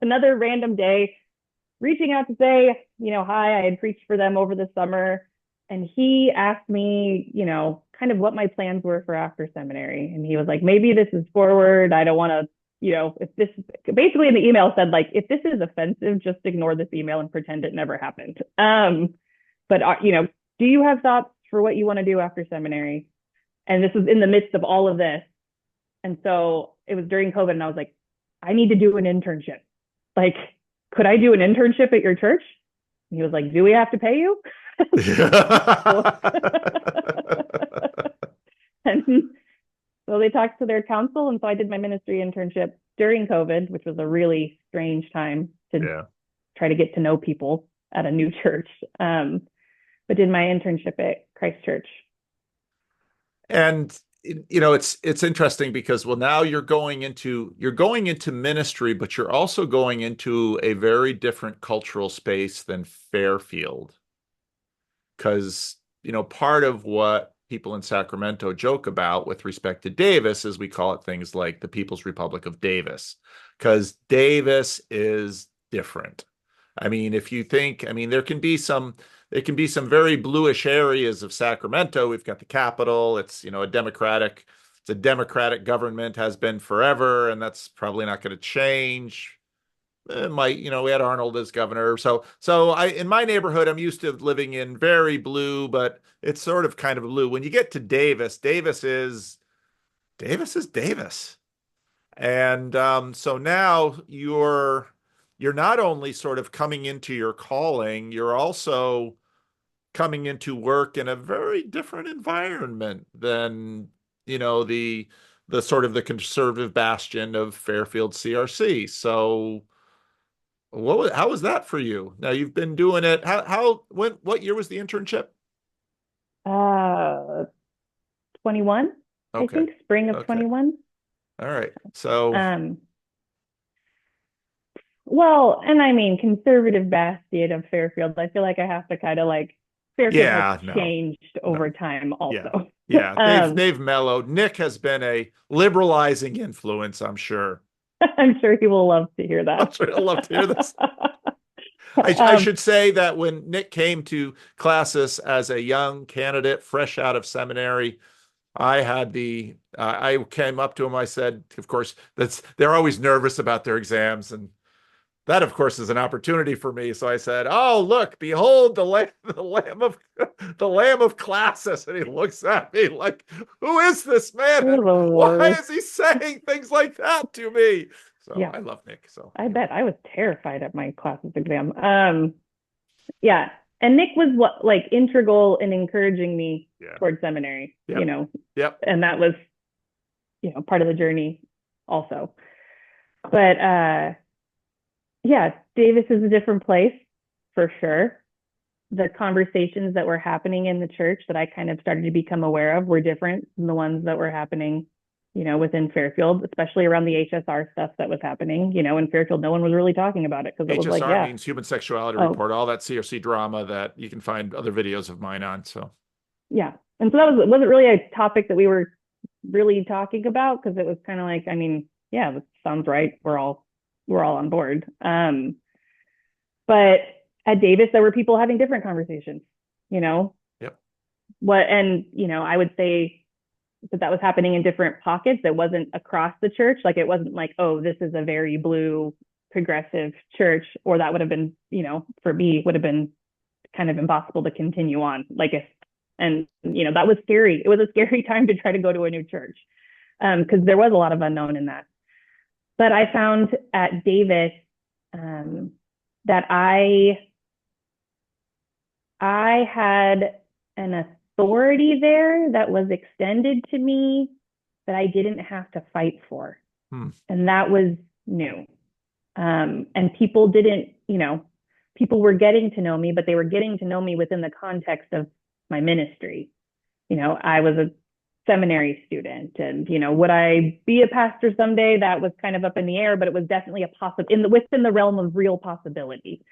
Speaker 2: another random day, reaching out to say, hi, I had preached for them over the summer. And he asked me, kind of what my plans were for after seminary. And he was like, maybe this is forward. I don't want to, if this, basically in the email said, like, if this is offensive, just ignore this email and pretend it never happened. But, do you have thoughts for what you want to do after seminary? And this was in the midst of all of this. And so it was during COVID, and I was like, I need to do an internship. Like, could I do an internship at your church? And he was like, do we have to pay you? And so they talked to their council. And so I did my ministry internship during COVID, which was a really strange time to
Speaker 1: Yeah.
Speaker 2: try to get to know people at a new church. But did my internship at Christchurch.
Speaker 1: And it's interesting because, well, now you're going into ministry, but you're also going into a very different cultural space than Fairfield. Because, part of what people in Sacramento joke about with respect to Davis is we call it things like the People's Republic of Davis, because Davis is different. I mean, if you think, I mean, there can be some very bluish areas of Sacramento. We've got the Capitol. It's a democratic government, has been forever, and that's probably not going to change. We had Arnold as governor. In my neighborhood, I'm used to living in very blue, but it's sort of kind of blue. When you get to Davis, Davis is Davis. And so now you're not only sort of coming into your calling, you're also coming into work in a very different environment than, the sort of the conservative bastion of Fairfield CRC. So how was that for you? Now you've been doing it. What year was the internship?
Speaker 2: Uh, 21, I
Speaker 1: Okay.
Speaker 2: think, spring of
Speaker 1: Okay.
Speaker 2: 21.
Speaker 1: All right. So
Speaker 2: Um, well, and I mean, conservative bastion of Fairfield. I feel like I have to kind of like, Fairfield has
Speaker 1: yeah, no,
Speaker 2: changed
Speaker 1: no.
Speaker 2: over time
Speaker 1: Yeah.
Speaker 2: also.
Speaker 1: Yeah. They've
Speaker 2: um,
Speaker 1: they've mellowed. Nick has been a liberalizing influence, I'm sure.
Speaker 2: I'm sure he will love to hear
Speaker 1: I'm
Speaker 2: that.
Speaker 1: sure he'll love to hear this. I should say that when Nick came to classes as a young candidate, fresh out of seminary, I came up to him. I said, of course, they're always nervous about their exams, and that, of course, is an opportunity for me. So I said, "Oh, look, behold the Lamb of classes." And he looks at me like, "Who is this man?
Speaker 2: You're
Speaker 1: And
Speaker 2: the
Speaker 1: why
Speaker 2: worst.
Speaker 1: is he saying things like that to me?" So
Speaker 2: Yeah,
Speaker 1: I love Nick. So
Speaker 2: I
Speaker 1: yeah,
Speaker 2: bet I was terrified at my classes exam. Yeah. And Nick was what like integral in encouraging me
Speaker 1: yeah,
Speaker 2: towards seminary,
Speaker 1: yep, yep.
Speaker 2: and that was, part of the journey also. But yeah, Davis is a different place for sure. The conversations that were happening in the church that I kind of started to become aware of were different than the ones that were happening, within Fairfield, especially around the HSR stuff that was happening. In Fairfield, no one was really talking about it because it was like,
Speaker 1: HSR
Speaker 2: yeah,
Speaker 1: means Human Sexuality
Speaker 2: oh,
Speaker 1: Report, all that CRC drama that you can find other videos of mine on. So
Speaker 2: yeah. And so that wasn't really a topic that we were really talking about because it was kind of like, I mean, yeah, that sounds right. We're all on board. But at Davis, there were people having different conversations, you know,
Speaker 1: yep,
Speaker 2: and I would say that was happening in different pockets. It wasn't across the church. Like it wasn't like, oh, this is a very blue progressive church, or that would have been, for me, would have been kind of impossible to continue on. Like if, and that was scary. It was a scary time to try to go to a new church because there was a lot of unknown in that. But I found at Davis that I had an authority there that was extended to me that I didn't have to fight for.
Speaker 1: hmm.
Speaker 2: And that was new. And people didn't, people were getting to know me, but they were getting to know me within the context of my ministry. I was a seminary student and, would I be a pastor someday? That was kind of up in the air, but it was definitely within the realm of real possibility.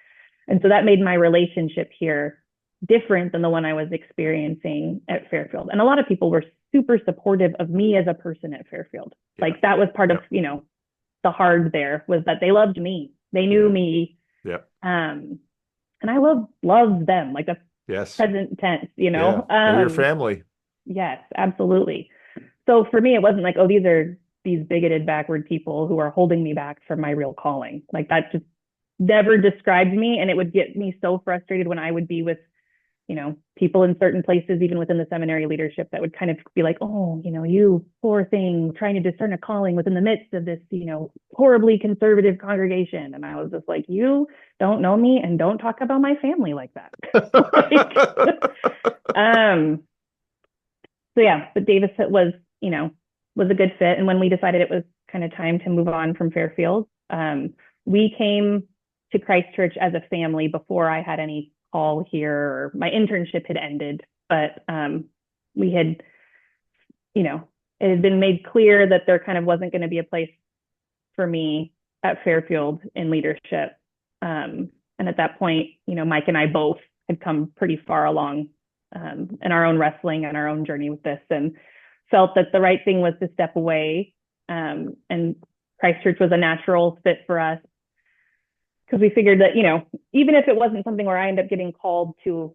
Speaker 2: And so that made my relationship here different than the one I was experiencing at Fairfield. And a lot of people were super supportive of me as a person at Fairfield.
Speaker 1: Yeah.
Speaker 2: Like that was part
Speaker 1: yeah.
Speaker 2: of, the hard there was that they loved me. They knew me.
Speaker 1: Yeah.
Speaker 2: And I love them. Like that's
Speaker 1: Yes.
Speaker 2: present tense,
Speaker 1: Yeah. They're your family.
Speaker 2: Yes, absolutely. So for me, it wasn't like, oh, these are these bigoted, backward people who are holding me back from my real calling. Like that just never described me. And it would get me so frustrated when I would be with, people in certain places, even within the seminary leadership, that would kind of be like, oh, you poor thing, trying to discern a calling within the midst of this, horribly conservative congregation. And I was just like, you don't know me and don't talk about my family like that. So yeah, but Davis was a good fit. And when we decided it was kind of time to move on from Fairfield, we came to Christ Church as a family before I had any call here, or my internship had ended. But we had, it had been made clear that there kind of wasn't going to be a place for me at Fairfield in leadership. And at that point, Mike and I both had come pretty far along in our own wrestling and our own journey with this, and felt that the right thing was to step away. And Christ Church was a natural fit for us because we figured that, even if it wasn't something where I end up getting called to,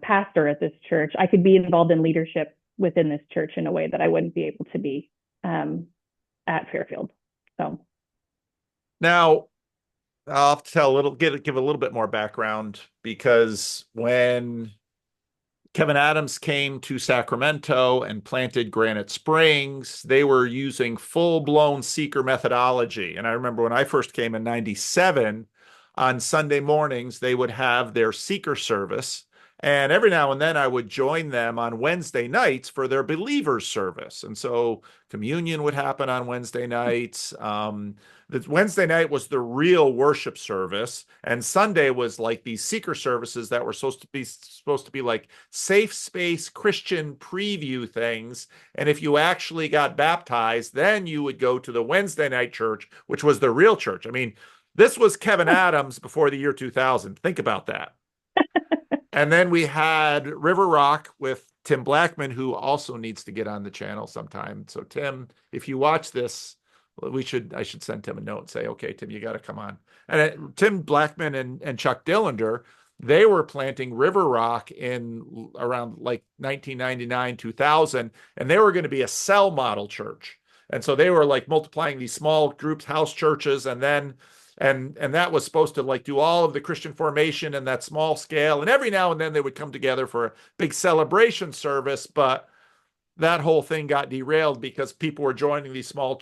Speaker 2: pastor at this church, I could be involved in leadership within this church in a way that I wouldn't be able to be at Fairfield. So
Speaker 1: now I'll have to give a little bit more background, because when Kevin Adams came to Sacramento and planted Granite Springs, they were using full-blown seeker methodology. And I remember when I first came in 97, on Sunday mornings, they would have their seeker service. And every now and then I would join them on Wednesday nights for their believers service. And so communion would happen on Wednesday nights. The Wednesday night was the real worship service, and Sunday was like these seeker services that were supposed to be like safe space Christian preview things. And if you actually got baptized, then you would go to the Wednesday night church, which was the real church. I mean, this was Kevin Adams before the year 2000. Think about that. And then we had River Rock with Tim Blackman, who also needs to get on the channel sometime. So Tim, if you watch this, I should send Tim a note and say, okay, Tim, you got to come on. And Tim Blackman and Chuck Dillander, they were planting River Rock in around like 1999, 2000, and they were going to be a cell model church. And so they were like multiplying these small groups, house churches, and then and that was supposed to like do all of the Christian formation in that small scale. And every now and then they would come together for a big celebration service, but that whole thing got derailed because people were joining these small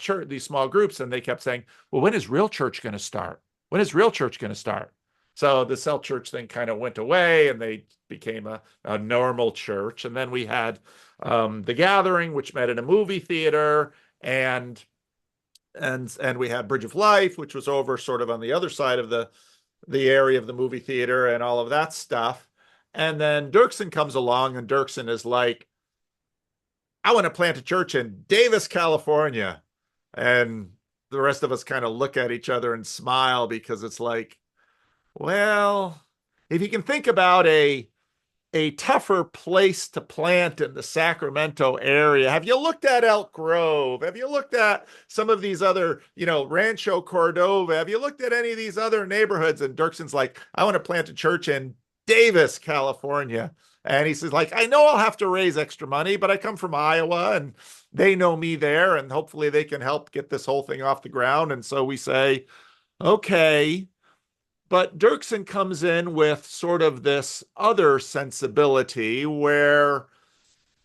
Speaker 1: groups, and they kept saying, well, when is real church going to start? When is real church going to start? So the cell church thing kind of went away, and they became a normal church. And then we had the gathering, which met in a movie theater, and we had Bridge of Life, which was over sort of on the other side of the area of the movie theater and all of that stuff. And then Dirksen comes along, and Dirksen is like, I want to plant a church in Davis, California. And the rest of us kind of look at each other and smile, because it's like, well, if you can think about a tougher place to plant in the Sacramento area, have you looked at Elk Grove? Have you looked at some of these other, Rancho Cordova? Have you looked at any of these other neighborhoods? And Dirksen's like, I want to plant a church in Davis, California. And he says, like, I know I'll have to raise extra money, but I come from Iowa and they know me there, and hopefully they can help get this whole thing off the ground. And so we say, okay. But Dirksen comes in with sort of this other sensibility where,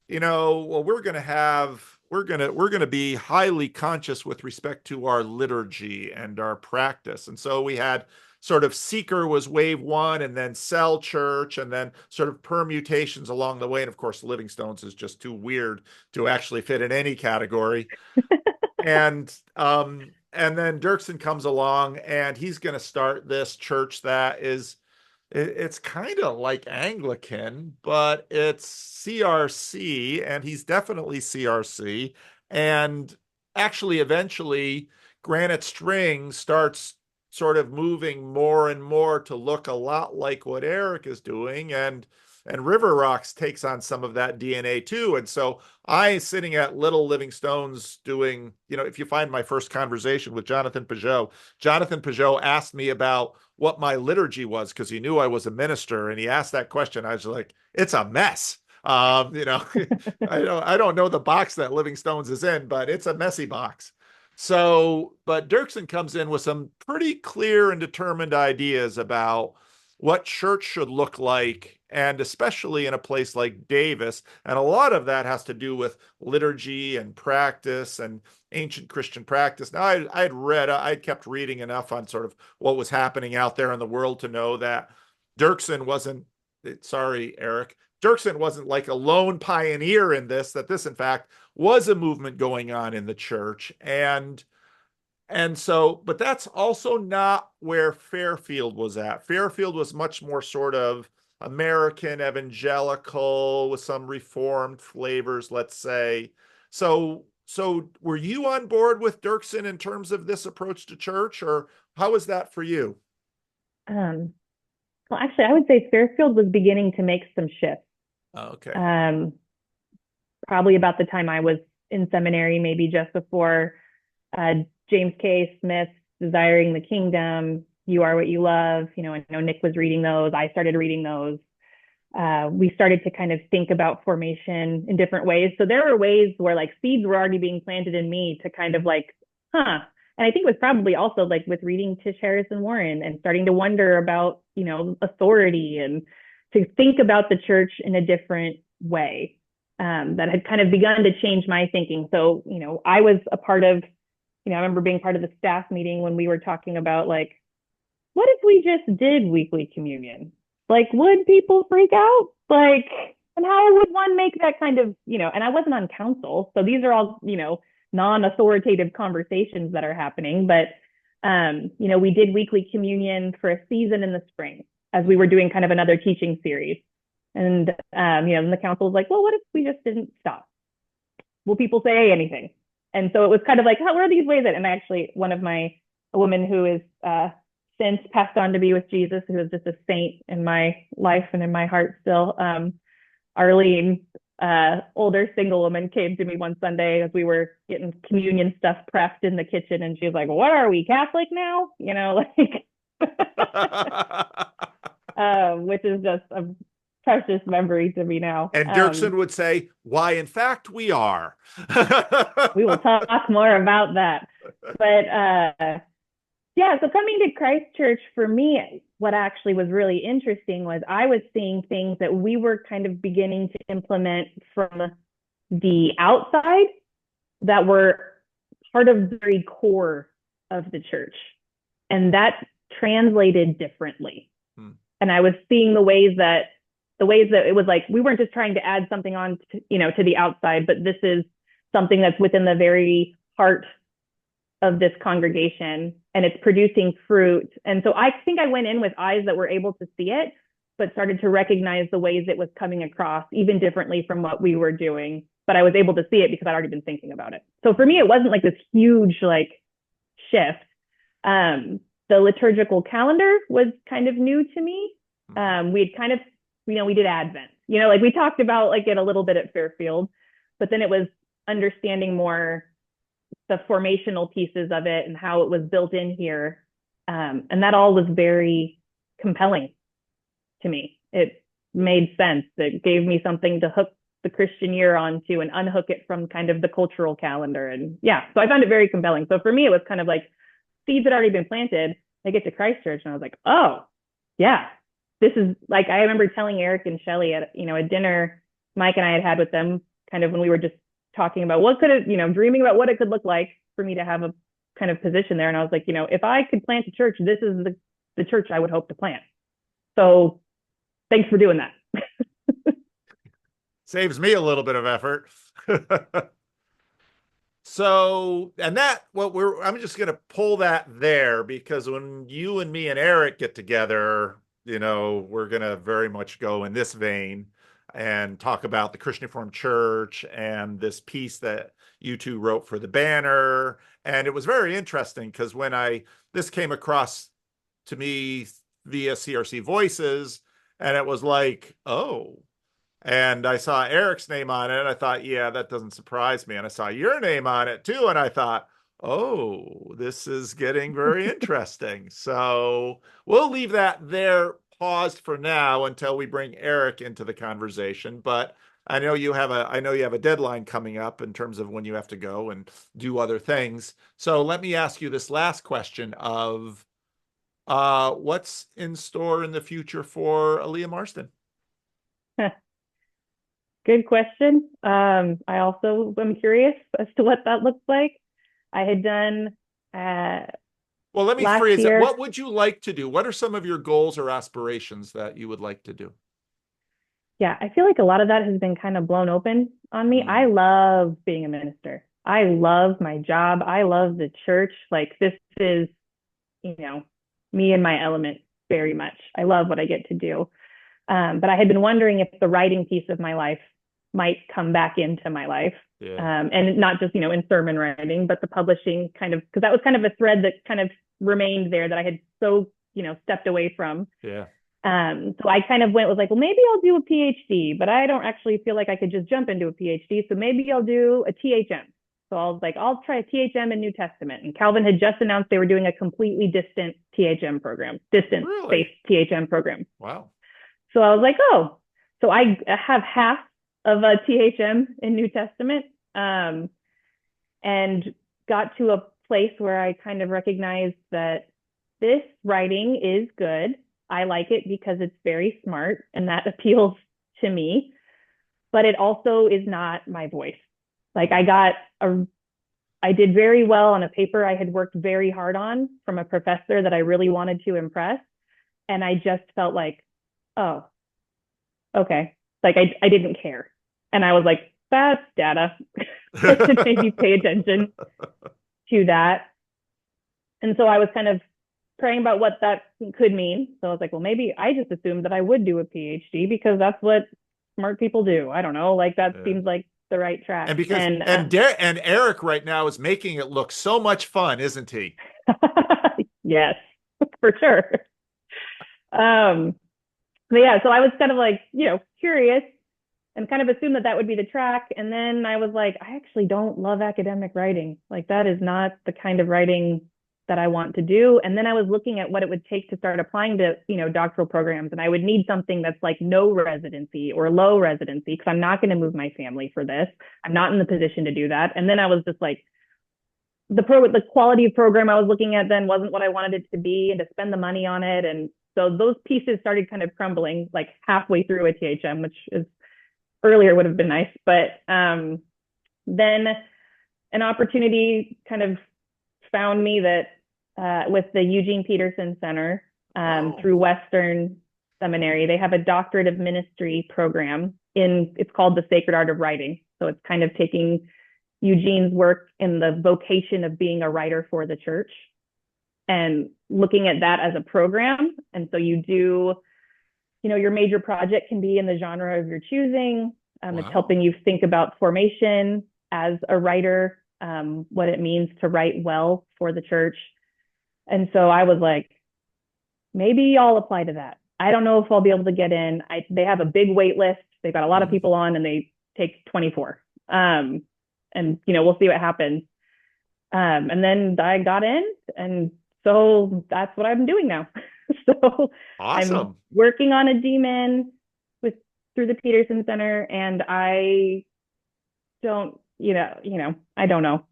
Speaker 1: well, we're going to be highly conscious with respect to our liturgy and our practice. And so we had sort of seeker was wave one, and then cell church, and then sort of permutations along the way. And of course, Living Stones is just too weird to actually fit in any category. And then Dirksen comes along, and he's going to start this church that it's kind of like Anglican, but it's CRC, and he's definitely CRC. And actually, eventually, Granite String starts sort of moving more and more to look a lot like what Eric is doing. And River Rocks takes on some of that DNA too. And so sitting at Little Living Stones doing, if you find my first conversation with Jonathan Peugeot asked me about what my liturgy was, because he knew I was a minister, and he asked that question. I was like, it's a mess. I don't know the box that Living Stones is in, but it's a messy box. So, but Dirksen comes in with some pretty clear and determined ideas about what church should look like, and especially in a place like Davis. And a lot of that has to do with liturgy and practice and ancient Christian practice. Now, I'd kept reading enough on sort of what was happening out there in the world to know that Dirksen wasn't, sorry, Eric, Dirksen wasn't like a lone pioneer in this, that this, in fact, was a movement going on in the church. And so, but that's also not where Fairfield was at. Fairfield was much more sort of American evangelical with some reformed flavors, let's say. So were you on board with Dirksen in terms of this approach to church, or how was that for you?
Speaker 2: Well, actually, I would say Fairfield was beginning to make some shifts.
Speaker 1: Oh, okay.
Speaker 2: Probably about the time I was in seminary, maybe just before James K. Smith's Desiring the Kingdom, You Are What You Love. I know Nick was reading those. I started reading those. We started to kind of think about formation in different ways. So there were ways where like seeds were already being planted in me to kind of like, And I think it was probably also like with reading Tish Harrison Warren and starting to wonder about, authority, and to think about the church in a different way, that had kind of begun to change my thinking. So, I was a part of, I remember being part of the staff meeting when we were talking about like, what if we just did weekly communion? Like, would people freak out? Like, and how would one make that kind of, and I wasn't on council. So these are all, non-authoritative conversations that are happening. But, we did weekly communion for a season in the spring as we were doing kind of another teaching series. And, and the council was like, well, what if we just didn't stop? Will people say anything? And so it was kind of like, what are these ways that, and actually a woman who is since passed on to be with Jesus, who is just a saint in my life and in my heart still, Arlene, older single woman came to me one Sunday as we were getting communion stuff prepped in the kitchen, and she was like, "What are we, Catholic now?" Like, which is just a precious memory to me now.
Speaker 1: And Dirksen would say, "Why, in fact, we are."
Speaker 2: We will talk more about that. But yeah, so coming to Christ Church for me, what actually was really interesting was I was seeing things that we were kind of beginning to implement from the outside that were part of the very core of the church. And that translated differently. And I was seeing the ways that it was like we weren't just trying to add something on to the outside, but this is something that's within the very heart of this congregation, and it's producing fruit. And so I think I went in with eyes that were able to see it, but started to recognize the ways it was coming across even differently from what we were doing. But I was able to see it because I'd already been thinking about it. So for me, it wasn't like this huge like shift. The liturgical calendar was kind of new to me. We had kind of, we did Advent, like we talked about like it a little bit at Fairfield, but then it was understanding more the formational pieces of it and how it was built in here. And that all was very compelling to me. It made sense. It gave me something to hook the Christian year onto and unhook it from kind of the cultural calendar. And yeah, so I found it very compelling. So for me, it was kind of like seeds had already been planted. I get to Christ Church and I was like, oh yeah, this is like, I remember telling Eric and Shelley at, a dinner Mike and I had with them kind of when we were just talking about what could it, dreaming about what it could look like for me to have a kind of position there. And I was like, if I could plant a church, this is the church I would hope to plant. So thanks for doing that.
Speaker 1: Saves me a little bit of effort. So, and I'm just going to pull that there because when you and me and Eric get together, we're going to very much go in this vein and talk about the Christian Reformed Church and this piece that you two wrote for the banner. And it was very interesting because this came across to me via CRC Voices, and it was like, oh. And I saw Eric's name on it, and I thought, yeah, that doesn't surprise me. And I saw your name on it too, and I thought, oh, this is getting very interesting. So we'll leave that there paused for now until we bring Eric into the conversation. But I know you have a deadline coming up in terms of when you have to go and do other things. So let me ask you this last question of what's in store in the future for Aleah Marsden?
Speaker 2: Good question. I also am curious as to what that looks like. I had done
Speaker 1: well, let me phrase it. What would you like to do? What are some of your goals or aspirations that you would like to do?
Speaker 2: Yeah, I feel like a lot of that has been kind of blown open on me. I love being a minister. I love my job. I love the church. Like this is, me and my element very much. I love what I get to do. But I had been wondering if the writing piece of my life might come back into my life. Yeah. And not just, in sermon writing, but the publishing kind of, because that was kind of a thread that kind of remained there that I had so, stepped away from.
Speaker 1: Yeah.
Speaker 2: So I kind of was like, well, maybe I'll do a PhD, but I don't actually feel like I could just jump into a PhD. So maybe I'll do a THM. So I was like, I'll try a THM in New Testament. And Calvin had just announced they were doing a completely distant THM program, distance-based THM program.
Speaker 1: Wow.
Speaker 2: So I was like, oh, so I have half of a THM in New Testament, and got to a place where I kind of recognized that this writing is good. I like it because it's very smart and that appeals to me, but it also is not my voice. Like I did very well on a paper I had worked very hard on from a professor that I really wanted to impress. And I just felt like, oh, okay. Like I didn't care. And I was like, that's data. To maybe pay attention to that. And so I was kind of praying about what that could mean. So I was like, well, maybe I just assumed that I would do a PhD because that's what smart people do. I don't know. Like that seems like the right track.
Speaker 1: And because and Eric right now is making it look so much fun, isn't he?
Speaker 2: Yes, for sure. But yeah, so I was kind of like, curious. and kind of assumed that that would be the track. And then I was like, I actually don't love academic writing. Like that is not the kind of writing that I want to do. And then I was looking at what it would take to start applying to, doctoral programs. And I would need something that's like no residency or low residency because I'm not going to move my family for this. I'm not in the position to do that. And then I was just like, the quality of program I was looking at then wasn't what I wanted it to be, and to spend the money on it. And so those pieces started kind of crumbling like halfway through a THM, which is earlier would have been nice. But then an opportunity kind of found me that with the Eugene Peterson Center through Western Seminary, they have a doctorate of ministry program it's called the Sacred Art of Writing. So it's kind of taking Eugene's work in the vocation of being a writer for the church and looking at that as a program. And so you do, your major project can be in the genre of your choosing. It's helping you think about formation as a writer, what it means to write well for the church. And so I was like, maybe I'll apply to that. I don't know if I'll be able to get in. They have a big wait list. They've got a lot of people on, and they take 24. And we'll see what happens. And then I got in, and so that's what I'm doing now. So
Speaker 1: Awesome.
Speaker 2: I'm working on a DMin through the Peterson Center, and I don't, I don't know.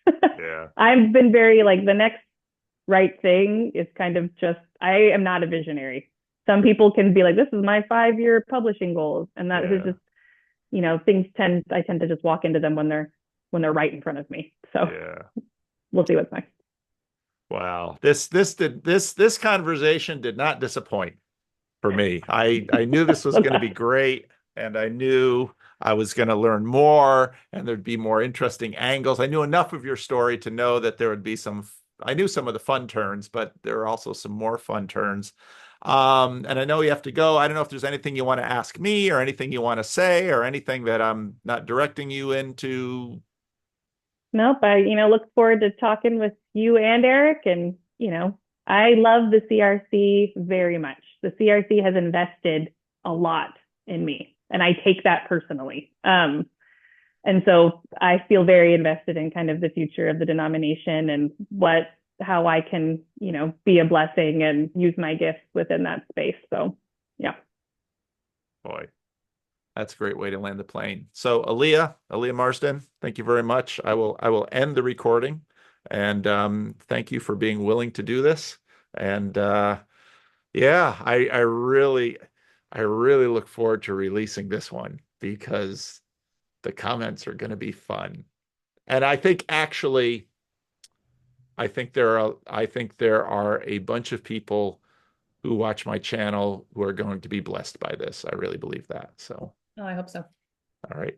Speaker 1: Yeah.
Speaker 2: I've been very like, the next right thing is kind of just, I am not a visionary. Some people can be like, this is my 5-year publishing goals. And that is just, I tend to just walk into them when they're right in front of me. So we'll see what's next.
Speaker 1: Wow. This conversation did not disappoint for me. I knew this was going to be great, and I knew I was going to learn more, and there'd be more interesting angles. I knew enough of your story to know that there would be I knew some of the fun turns, but there are also some more fun turns. And I know you have to go. I don't know if there's anything you want to ask me or anything you want to say or anything that I'm not directing you into.
Speaker 2: Nope. I, look forward to talking with you and Eric. And, I love the CRC very much. The CRC has invested a lot in me, and I take that personally. And so I feel very invested in kind of the future of the denomination and how I can, be a blessing and use my gifts within that space. So, yeah.
Speaker 1: Boy, that's a great way to land the plane. So Aleah Marsden, thank you very much. I will end the recording, and thank you for being willing to do this. And I really look forward to releasing this one because the comments are going to be fun. And I think there are a bunch of people who watch my channel who are going to be blessed by this. I really believe that. So,
Speaker 3: Oh, I hope so.
Speaker 1: all right.